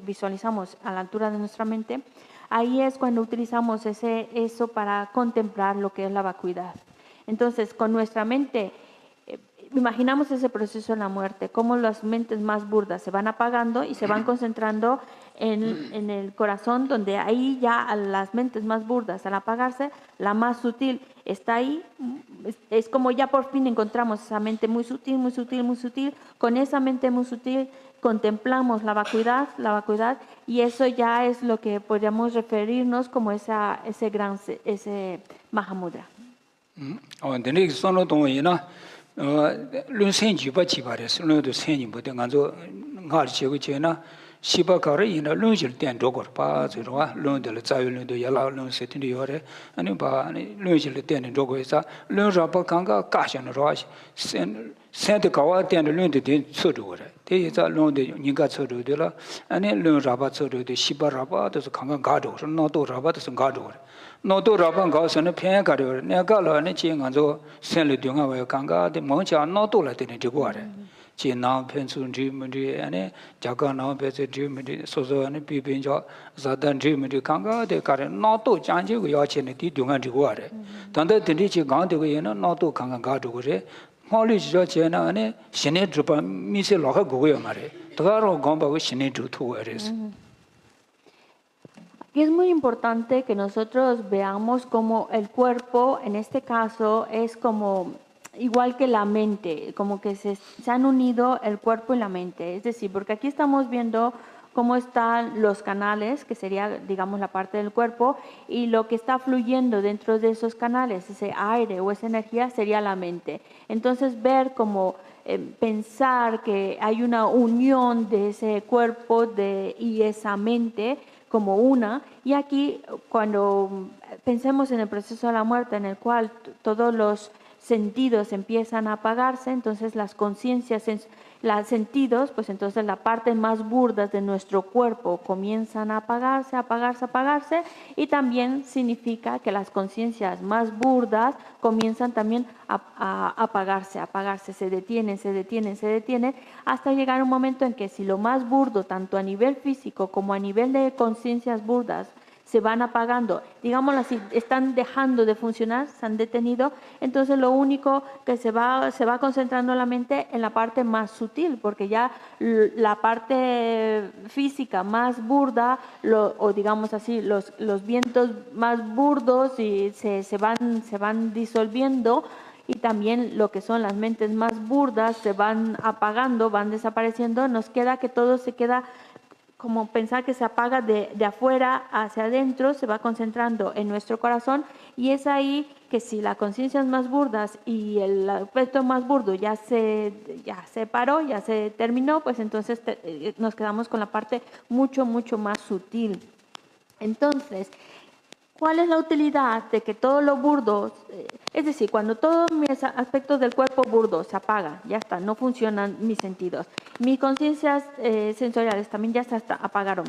visualizamos a la altura de nuestra mente, ahí es cuando utilizamos eso para contemplar lo que es la vacuidad. Entonces, con nuestra mente, imaginamos ese proceso en la muerte, cómo las mentes más burdas se van apagando y se van concentrando en el corazón, donde ahí ya a las mentes más burdas, al apagarse, la más sutil está ahí. Es como ya por fin encontramos esa mente muy sutil, muy sutil, muy sutil. Con esa mente muy sutil contemplamos la vacuidad, y eso ya es lo que podríamos referirnos como ese Mahamudra. 시바카르 이나 lunjil ten dogor pa zirwa lundel zayul de yala lun setin yore ani ba ani lunjil ten dogor isa lun rapa kanga kashan rosh sen de kawa ten lun de tsudure te isa lun de ninga tsudu de la ani lun rapa tsudu de shiba rapa de kanga gado no do rapa de gado no do rapa ga san phen ga de ne ga la ne chin ga zo sen le dyong ga we kanga de mo cha no do la de ne de go re chỉ nào phèn xuân chỉ mình đi anh chắc cả nào phèn xuân chỉ mình đi số số anh bị bệnh cho gia đình chỉ mình đi khang cái để cái nó tổ chẳng chỉ cái chuyện này thì đúng anh đi qua đấy, thằng đó thì chỉ讲这个嘢nó tổ khang cái đó cái họ lý cho chuyện này anh xin hết rồi mình sẽ lo cái cái mà đấy, tất cả rồi讲bảo xin hết rồi thôi đấy. Y es muy importante que nosotros veamos cómo el cuerpo, en este caso, es como igual que la mente, como que se han unido el cuerpo y la mente. Es decir, porque aquí estamos viendo cómo están los canales, que sería, digamos, la parte del cuerpo, y lo que está fluyendo dentro de esos canales, ese aire o esa energía, sería la mente. Entonces, ver como pensar que hay una unión de ese cuerpo y esa mente como una. Y aquí, cuando pensemos en el proceso de la muerte, en el cual todos los sentidos empiezan a apagarse, entonces las conciencias, los sentidos, pues entonces la parte más burdas de nuestro cuerpo comienzan a apagarse, y también significa que las conciencias más burdas comienzan también a apagarse, se detienen, hasta llegar un momento en que si lo más burdo, tanto a nivel físico como a nivel de conciencias burdas, se van apagando, digámoslo así, están dejando de funcionar, se han detenido, entonces lo único que se va concentrando la mente en la parte más sutil, porque ya la parte física más burda, o digamos así, los vientos más burdos y se van disolviendo, y también lo que son las mentes más burdas se van apagando, van desapareciendo, nos queda que todo se queda como pensar que se apaga de afuera hacia adentro, se va concentrando en nuestro corazón, y es ahí que si la conciencia es más burda y el aspecto más burdo ya se paró, ya se terminó, pues entonces nos quedamos con la parte mucho, mucho más sutil. Entonces, ¿cuál es la utilidad de que todo lo burdo, es decir, cuando todos mis aspectos del cuerpo burdo se apagan, ya está, no funcionan mis sentidos, mis conciencias sensoriales también ya se apagaron,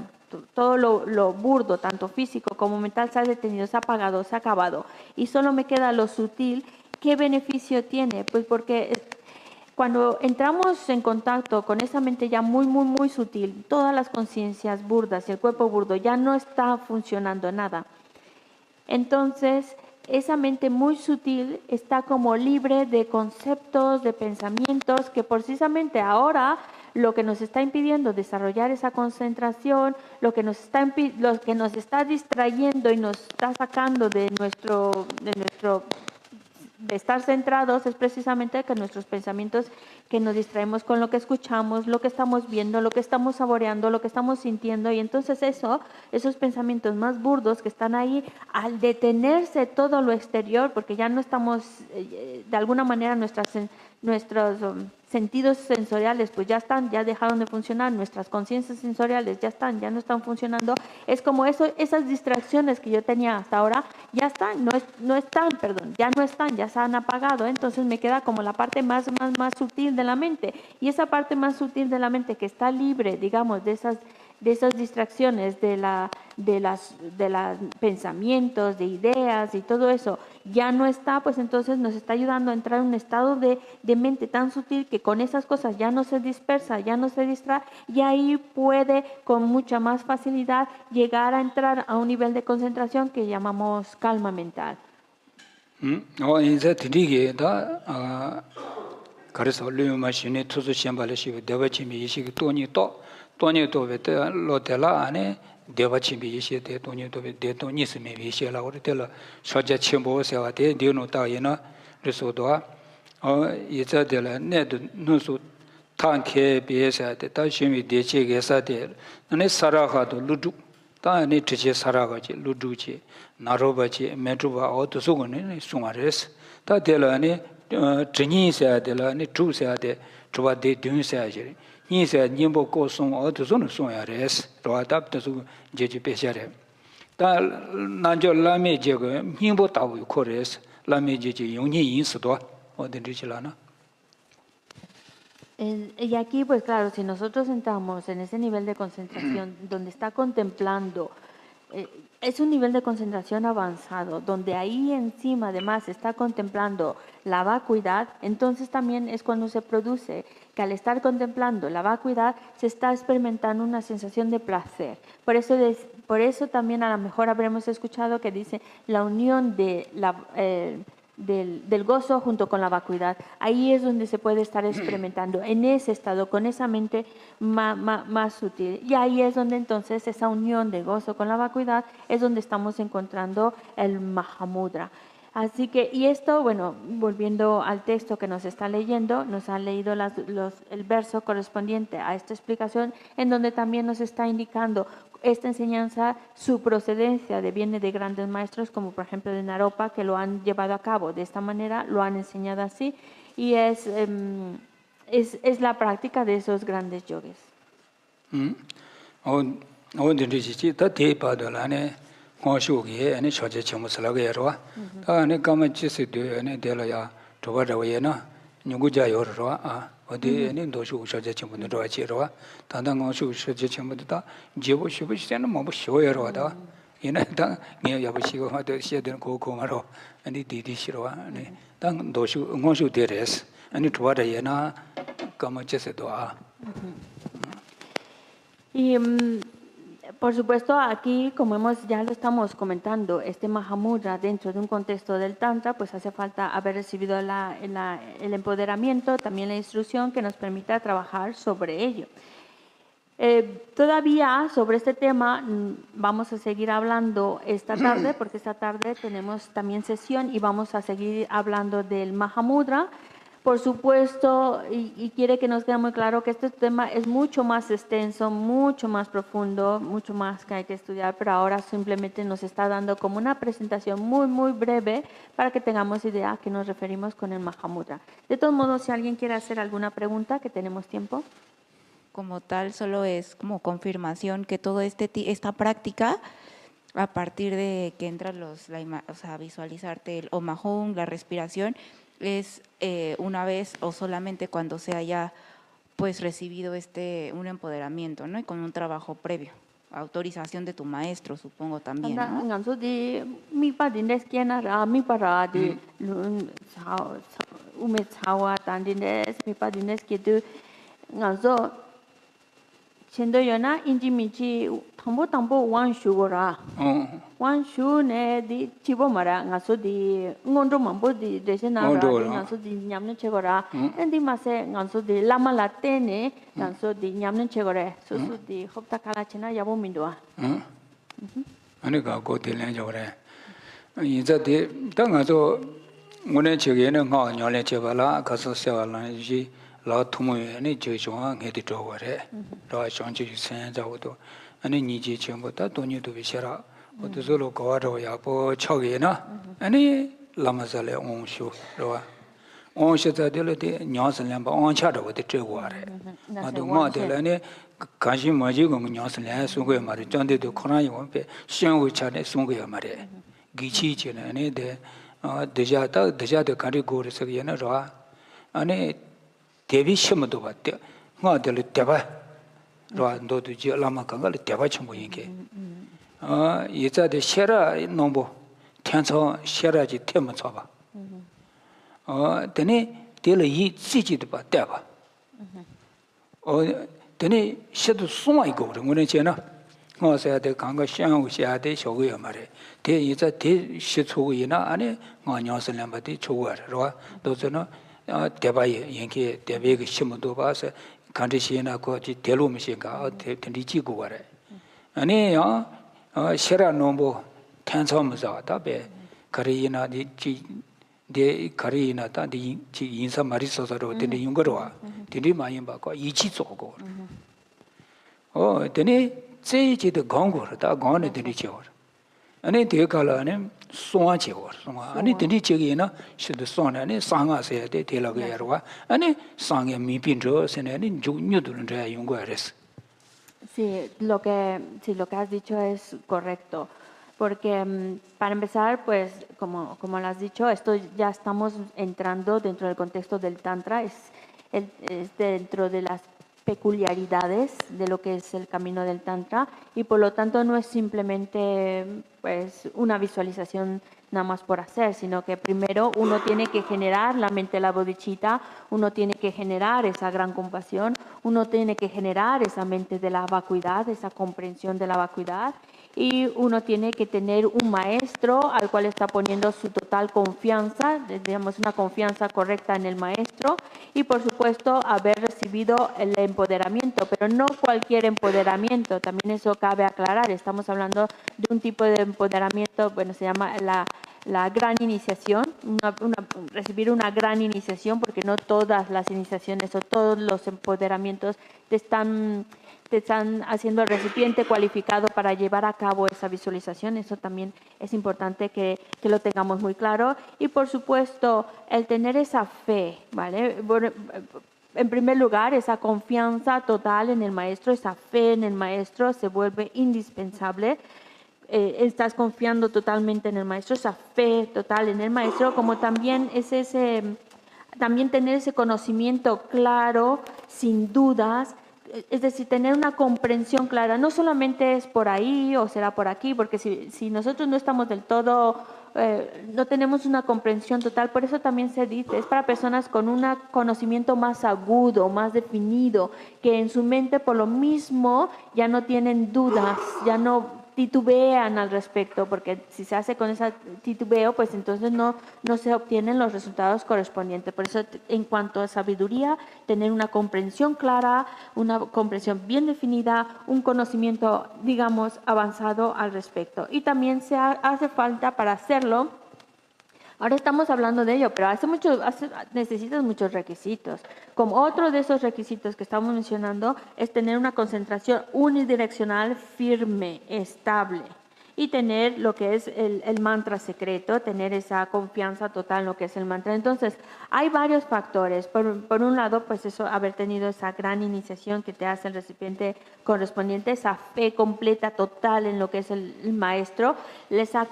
todo lo burdo, tanto físico como mental, se ha detenido, se ha apagado, se ha acabado, y solo me queda lo sutil? ¿Qué beneficio tiene? Pues porque cuando entramos en contacto con esa mente ya muy, muy, muy sutil, todas las conciencias burdas y el cuerpo burdo ya no está funcionando nada. Entonces, esa mente muy sutil está como libre de conceptos, de pensamientos, que precisamente ahora lo que nos está impidiendo desarrollar esa concentración, lo que nos está distrayendo y nos está sacando de estar centrados, es precisamente que nuestros pensamientos, que nos distraemos con lo que escuchamos, lo que estamos viendo, lo que estamos saboreando, lo que estamos sintiendo, y entonces esos pensamientos más burdos que están ahí, al detenerse todo lo exterior, porque ya no estamos, de alguna manera nuestros sentidos sensoriales pues ya dejaron de funcionar, nuestras conciencias sensoriales ya no están funcionando, es como esas distracciones que yo tenía hasta ahora ya ya se han apagado, entonces me queda como la parte más sutil de la mente, y esa parte más sutil de la mente que está libre, digamos, de esas distracciones, de los pensamientos, de ideas y todo eso, ya no está, pues entonces nos está ayudando a entrar en un estado de mente tan sutil que con esas cosas ya no se dispersa, ya no se distrae, y ahí puede con mucha más facilidad llegar a entrar a un nivel de concentración que llamamos calma mental. 인제 드리게 다 그래서 류마신이 투수 시험발시 대바침이 이식 돈이 또 베테 로텔라 안에 대바침이 이시데 돈이도 대돈이스메 비시라고 그랬더라 서자 침보세와데 디노타이나 그래서도 이자들 내도 누수 탄케 비에사데 다시미 대체게사데 안에 사라가도 루두 다니 트제 사라가지 루두지 나로바지 메트바 어두수고네 숭아레스 다델라니 진이세야델라니 투세야데 저바데 듄세야지 니세 님보 고송 어두수는 숭아레스 로아답도수 제지 베샤레 다 난저 라메제고 님보 따고 코레스 라메제지 용니 인스도 어딘지라나. Y aquí, pues claro, si nosotros entramos en ese nivel de concentración donde está contemplando, es un nivel de concentración avanzado, donde ahí encima además está contemplando la vacuidad, entonces también es cuando se produce que al estar contemplando la vacuidad se está experimentando una sensación de placer. Por eso también a lo mejor habremos escuchado que dice la unión de del gozo junto con la vacuidad. Ahí es donde se puede estar experimentando, en ese estado, con esa mente más sutil. Y ahí es donde entonces esa unión de gozo con la vacuidad es donde estamos encontrando el Mahamudra. Así que, y esto, bueno, volviendo al texto que nos está leyendo, nos han leído el verso correspondiente a esta explicación, en donde también nos está indicando esta enseñanza, su procedencia viene de grandes maestros, como por ejemplo de Naropa, que lo han llevado a cabo de esta manera, lo han enseñado así, y es la práctica de esos grandes yogis. 고쇼게 아니 저제 점수라고 해라. 다네 가면 지스도 아니 될어야 저바다위에나 누구자요로 어디 아니 도쇼 저제 점수도 좋아지로 단단 고쇼 저제 점수도 제보 쉬부시는 뭐 쉬어요로다. 이나다 네 야부시고 하도 시에든 고고마로 아니 디디시로 아니 당 도쇼 응원쇼 데레스 아니 저바다위에나 가면 지스도 Y Por supuesto, aquí, como ya lo estamos comentando, este Mahamudra dentro de un contexto del Tantra, pues hace falta haber recibido el empoderamiento, también la instrucción que nos permita trabajar sobre ello. Todavía sobre este tema vamos a seguir hablando esta tarde, porque esta tarde tenemos también sesión y vamos a seguir hablando del Mahamudra. Por supuesto, y quiere que nos quede muy claro que este tema es mucho más extenso, mucho más profundo, mucho más que hay que estudiar, pero ahora simplemente nos está dando como una presentación muy, muy breve para que tengamos idea a qué nos referimos con el Mahamudra. De todos modos, si alguien quiere hacer alguna pregunta, que tenemos tiempo. Como tal, solo es como confirmación que todo esta práctica, a partir de que entran visualizarte el Om Mahum, la respiración, es una vez o solamente cuando se haya pues recibido un empoderamiento, ¿no? Y con un trabajo previo, autorización de tu maestro, supongo también, ¿no? Chendo yona inji michi tambo wan shugora. Wan shu ne di chibo mara ngaso di ngondo mambo di desena ra di ngaso di nyamne chegora. Endi mase ngaso di lama latte ne ngaso di nyamne chegore. Susu di hopta kala chena yabo mindwa. Ani ka ko de len jore. Yinza de ta ngaso ngone chege ne nga nyole chebala kaso sewala ji la tumoye ne jejuwa ngedi joware. Ra shangji sen jawodo. Ani niji chenbo ta donyi do bishara. Odozolo kawaro ya po chage na. Ani lamazale onshu ro. Onshu ta de le de nyasen lemba oncha do de jeware. Ma do ma de le ne kanshi maji go nyasen le sungwe mari chande do khona yo pe shenwu cha ne sungwe mari. Gichi che ne de deja de kari go re se na ro. Ani devi shimdo ba de nga de le deba ro ndo de je lama ka ga le deba chmo yin ke. Yiza de shera nombo tiancho shera ji tema choba. Dene de le yi ziji de ba de ba. Dene shedu suma go de ngone che na. Ngo sa de gang ga xiang wu xia de xiao ge ma re. De yiza de shi chu yi na ane nga nyao sen lam ba de chu wa ro. Do zo no deba yin ke debe ge shimdo ba sa kanti shi na ko ji de lu mi shi ga de di ji go wa re. Ani ya shera nombo tenso muza da be karina di de karina da di ji insa mari so so ro de yungro de ma yin ba ko yi chi zo go de ne zhe ji de gong go da gong ne de ni ji wo ani de ka la ne suan ji wo ani de ni ji ge na shi de suan ne sang ga se de la ge ro ani sang ge mi bin zhe se ne ni ju nyu du de yung go res. Sí, lo que has dicho es correcto, porque para empezar, pues como lo has dicho, esto ya estamos entrando dentro del contexto del Tantra, es dentro de las peculiaridades de lo que es el camino del Tantra y por lo tanto no es simplemente pues una visualización nada más por hacer, sino que primero uno tiene que generar la mente de la bodhicitta, uno tiene que generar esa gran compasión, uno tiene que generar esa mente de la vacuidad, esa comprensión de la vacuidad y uno tiene que tener un maestro al cual está poniendo su total confianza, digamos una confianza correcta en el maestro y por supuesto haber recibido el empoderamiento, pero no cualquier empoderamiento, también eso cabe aclarar, estamos hablando de un tipo de empoderamiento, bueno, se llama la gran iniciación, recibir una gran iniciación, porque no todas las iniciaciones o todos los empoderamientos te están haciendo el recipiente cualificado para llevar a cabo esa visualización. Eso también es importante que lo tengamos muy claro. Y por supuesto, el tener esa fe, ¿vale? En primer lugar, esa confianza total en el maestro, esa fe en el maestro se vuelve indispensable. Estás confiando totalmente en el maestro, esa fe total en el maestro, como también es también tener ese conocimiento claro, sin dudas, es decir, tener una comprensión clara, no solamente es por ahí o será por aquí, porque si nosotros no estamos del todo no tenemos una comprensión total, por eso también se dice, es para personas con un conocimiento más agudo, más definido, que en su mente por lo mismo ya no tienen dudas, ya no titubean al respecto, porque si se hace con ese titubeo, pues entonces no se obtienen los resultados correspondientes. Por eso, en cuanto a sabiduría, tener una comprensión clara, una comprensión bien definida, un conocimiento, digamos, avanzado al respecto. Y también hace falta para hacerlo. Ahora estamos hablando de ello, pero necesitas muchos requisitos. Como otro de esos requisitos que estamos mencionando es tener una concentración unidireccional firme, estable. Y tener lo que es el mantra secreto, tener esa confianza total en lo que es el mantra. Entonces, hay varios factores. Por un lado, pues eso, haber tenido esa gran iniciación que te hace el recipiente correspondiente, esa fe completa, total en lo que es el maestro, esa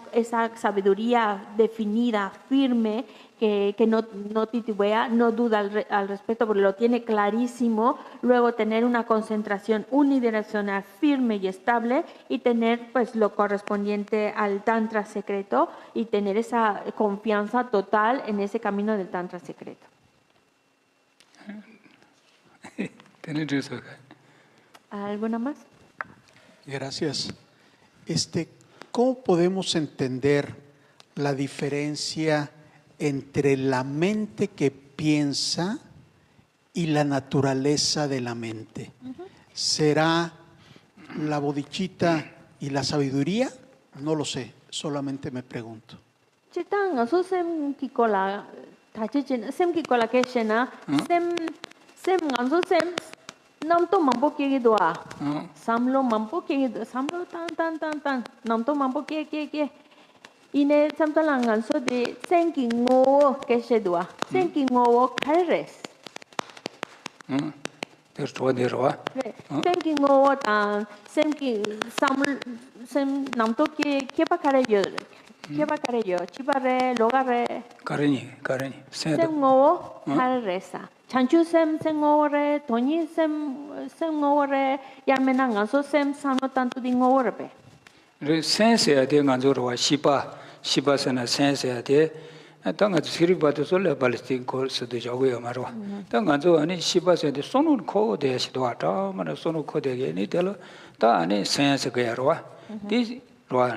sabiduría definida, firme, que no titubea, no duda al respecto, porque lo tiene clarísimo. Luego tener una concentración unidireccional firme y estable y tener pues lo correspondiente al tantra secreto y tener esa confianza total en ese camino del tantra secreto. ¿Alguna más? Gracias. ¿Cómo podemos entender la diferencia entre la mente que piensa y la naturaleza de la mente? ¿Será la bodhicitta y la sabiduría? No lo sé, solamente me pregunto. Namto mambo ke doa samlo mambo ke samlo tan namto mambo ke ine samtalangan so de senki ngo ke shedua senki ngo kares senki ngo tan senki sem namto ke pa kare yo chibare logare kareni sem ngo karesa chanchu sem ngore toni sem ngore yarmena ngaso sem sano tanto di ngore be sense ade nganzo ro shiba sana sense ade tanga siri bado sola balstin ko sdo jago yamaro tanga nganzo ani shiba se de sono ko de shido ata mana sono ko de ge ni telo ta ani sense ge ro di ro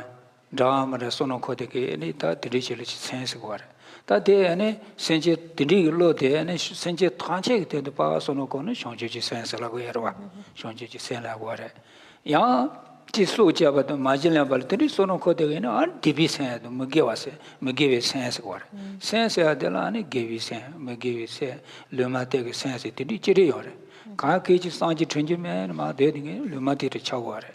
da mana sono ko de ge ni ta dirishel sense ko 다 대안에 senje 드리로 대안에 senje 탄체 때도 봐서는 거는 성질지 센스라고 해라. 성질지 센라고 하래. 야 지수 잡아도 마질량 발들이 소는 거대에는 안 디비센도 먹게 왔어. 먹게 센스고 하래. 센스야 될라니 게비센 먹게세 르마테게 센스 들이 지려요. 가게지 상지 전지면 마 대딩에 르마테를 차고 하래.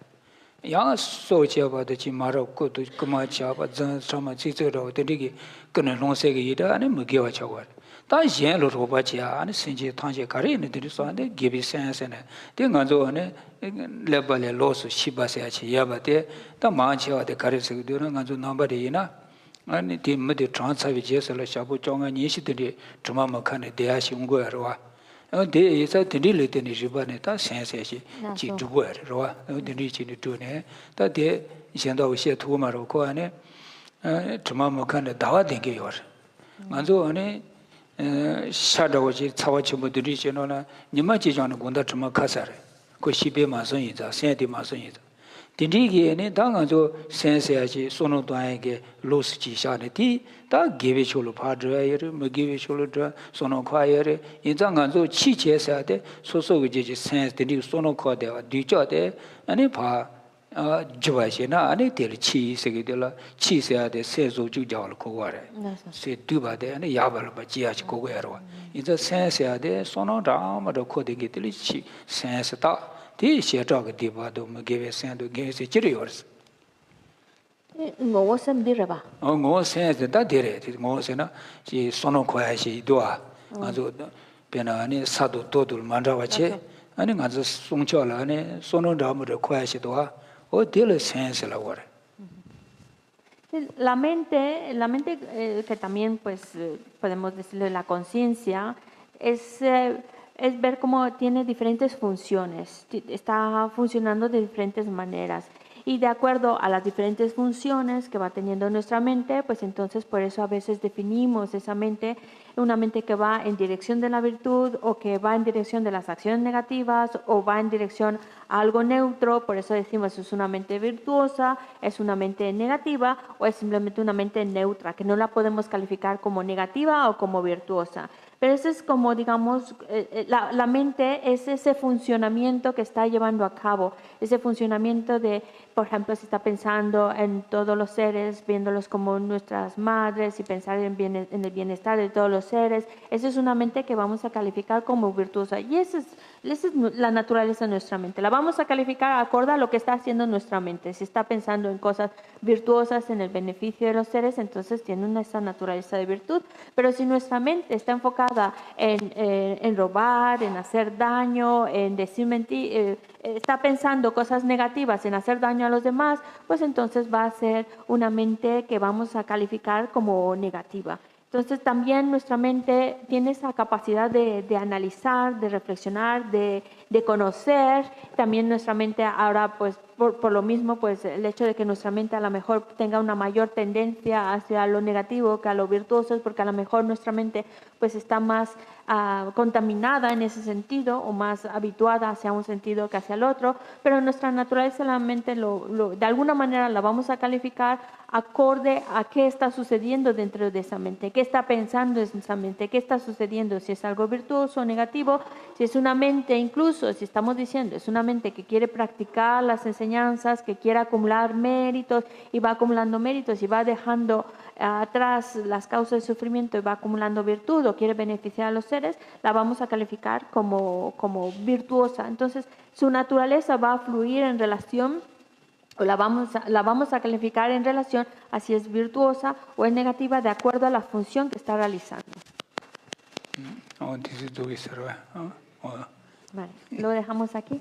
야 소지아바도 지마로고 또 그마치아바 전사마 지저로 되게 그는 농세게 이다 안에 먹게와 차고 다 예로 로바지야 안에 신지 탄제 가리는 들이서는데 기비 센스네 대가조 안에 레벨에 로스 시바세야치 야바데 다 마치와데 가리스게 되는 가조 넘버리나 아니 디메데 트랜스퍼 제설로 샤부 정한 예시들이 주마마칸에 대하시 온 거야로 데 예사 드릴레 되니 리바네 다 센세시 지 두고야로 드리 지니 두네 다데 현도 시에 투마로 코 안에 주마마칸에 다와 되게 요 만조 안에 샤다오지 차와치 모들이 지노나 니마지잖아 군다 주마 카사레 그 시베 마선이자 센디 마선이자 딘디게네 당가조 센세야지 소노도에게 로스지 샤네티 다 게베초로 파드야여 먹게베초로 소노과여레 인장간조 치체사데 소소게지 센스디 소노과데와 디죠데 아니 바 주바시나 아니 될 치세게들 치세야데 세조 주자를 고거래 세 두바데 아니 야발 바지야지 고거야로 이제 센세야데 소노다마도 코데게들 치 센스다 디 시에다가 디바도 먹게 센도 게세 지려요스 ngo sem diraba ngo sense 다 데레 ngo 세나 지 소노 코야시 도아 아주 베나니 사도 도돌 만다와체 아니 가서 송초라 아니 소노 다무를 코야시 도아 어 딜 센스라고 그래 La mente que también pues podemos decirle la conciencia es ver cómo tiene diferentes funciones, está funcionando de diferentes maneras Y de acuerdo a las diferentes funciones que va teniendo nuestra mente, pues entonces por eso a veces definimos esa mente, una mente que va en dirección de la virtud o que va en dirección de las acciones negativas o va en dirección a algo neutro. Por eso decimos es una mente virtuosa, es una mente negativa o es simplemente una mente neutra, que no la podemos calificar como negativa o como virtuosa. Pero eso es como, digamos, la mente es ese funcionamiento que está llevando a cabo, ese funcionamiento de, por ejemplo, si está pensando en todos los seres, viéndolos como nuestras madres y pensar en el bienestar de todos los seres. Esa es una mente que vamos a calificar como virtuosa y esa es la naturaleza de nuestra mente. La vamos a calificar acorde a lo que está haciendo nuestra mente. Si está pensando en cosas virtuosas, en el beneficio de los seres, entonces tiene esa naturaleza de virtud. Pero si nuestra mente está enfocada en robar, en hacer daño, en decir mentiras, está pensando cosas negativas, en hacer daño a los demás, pues entonces va a ser una mente que vamos a calificar como negativa. Entonces también nuestra mente tiene esa capacidad de analizar, de reflexionar, de conocer. También nuestra mente ahora, pues por lo mismo, pues el hecho de que nuestra mente a lo mejor tenga una mayor tendencia hacia lo negativo que a lo virtuoso, es porque a lo mejor nuestra mente pues está más contaminada en ese sentido o más habituada hacia un sentido que hacia el otro. Pero nuestra naturaleza, la mente, de alguna manera la vamos a calificar acorde a qué está sucediendo dentro de esa mente, qué está pensando esa mente, qué está sucediendo, si es algo virtuoso o negativo, si es una mente, incluso si estamos diciendo, es una mente que quiere practicar las enseñanzas, que quiere acumular méritos y va acumulando méritos y va dejando atrás las causas de sufrimiento y va acumulando virtud o quiere beneficiar a los seres, la vamos a calificar como virtuosa. Entonces, su naturaleza va a fluir en relación, o la vamos a calificar en relación a si es virtuosa o es negativa de acuerdo a la función que está realizando. Vale, lo dejamos aquí.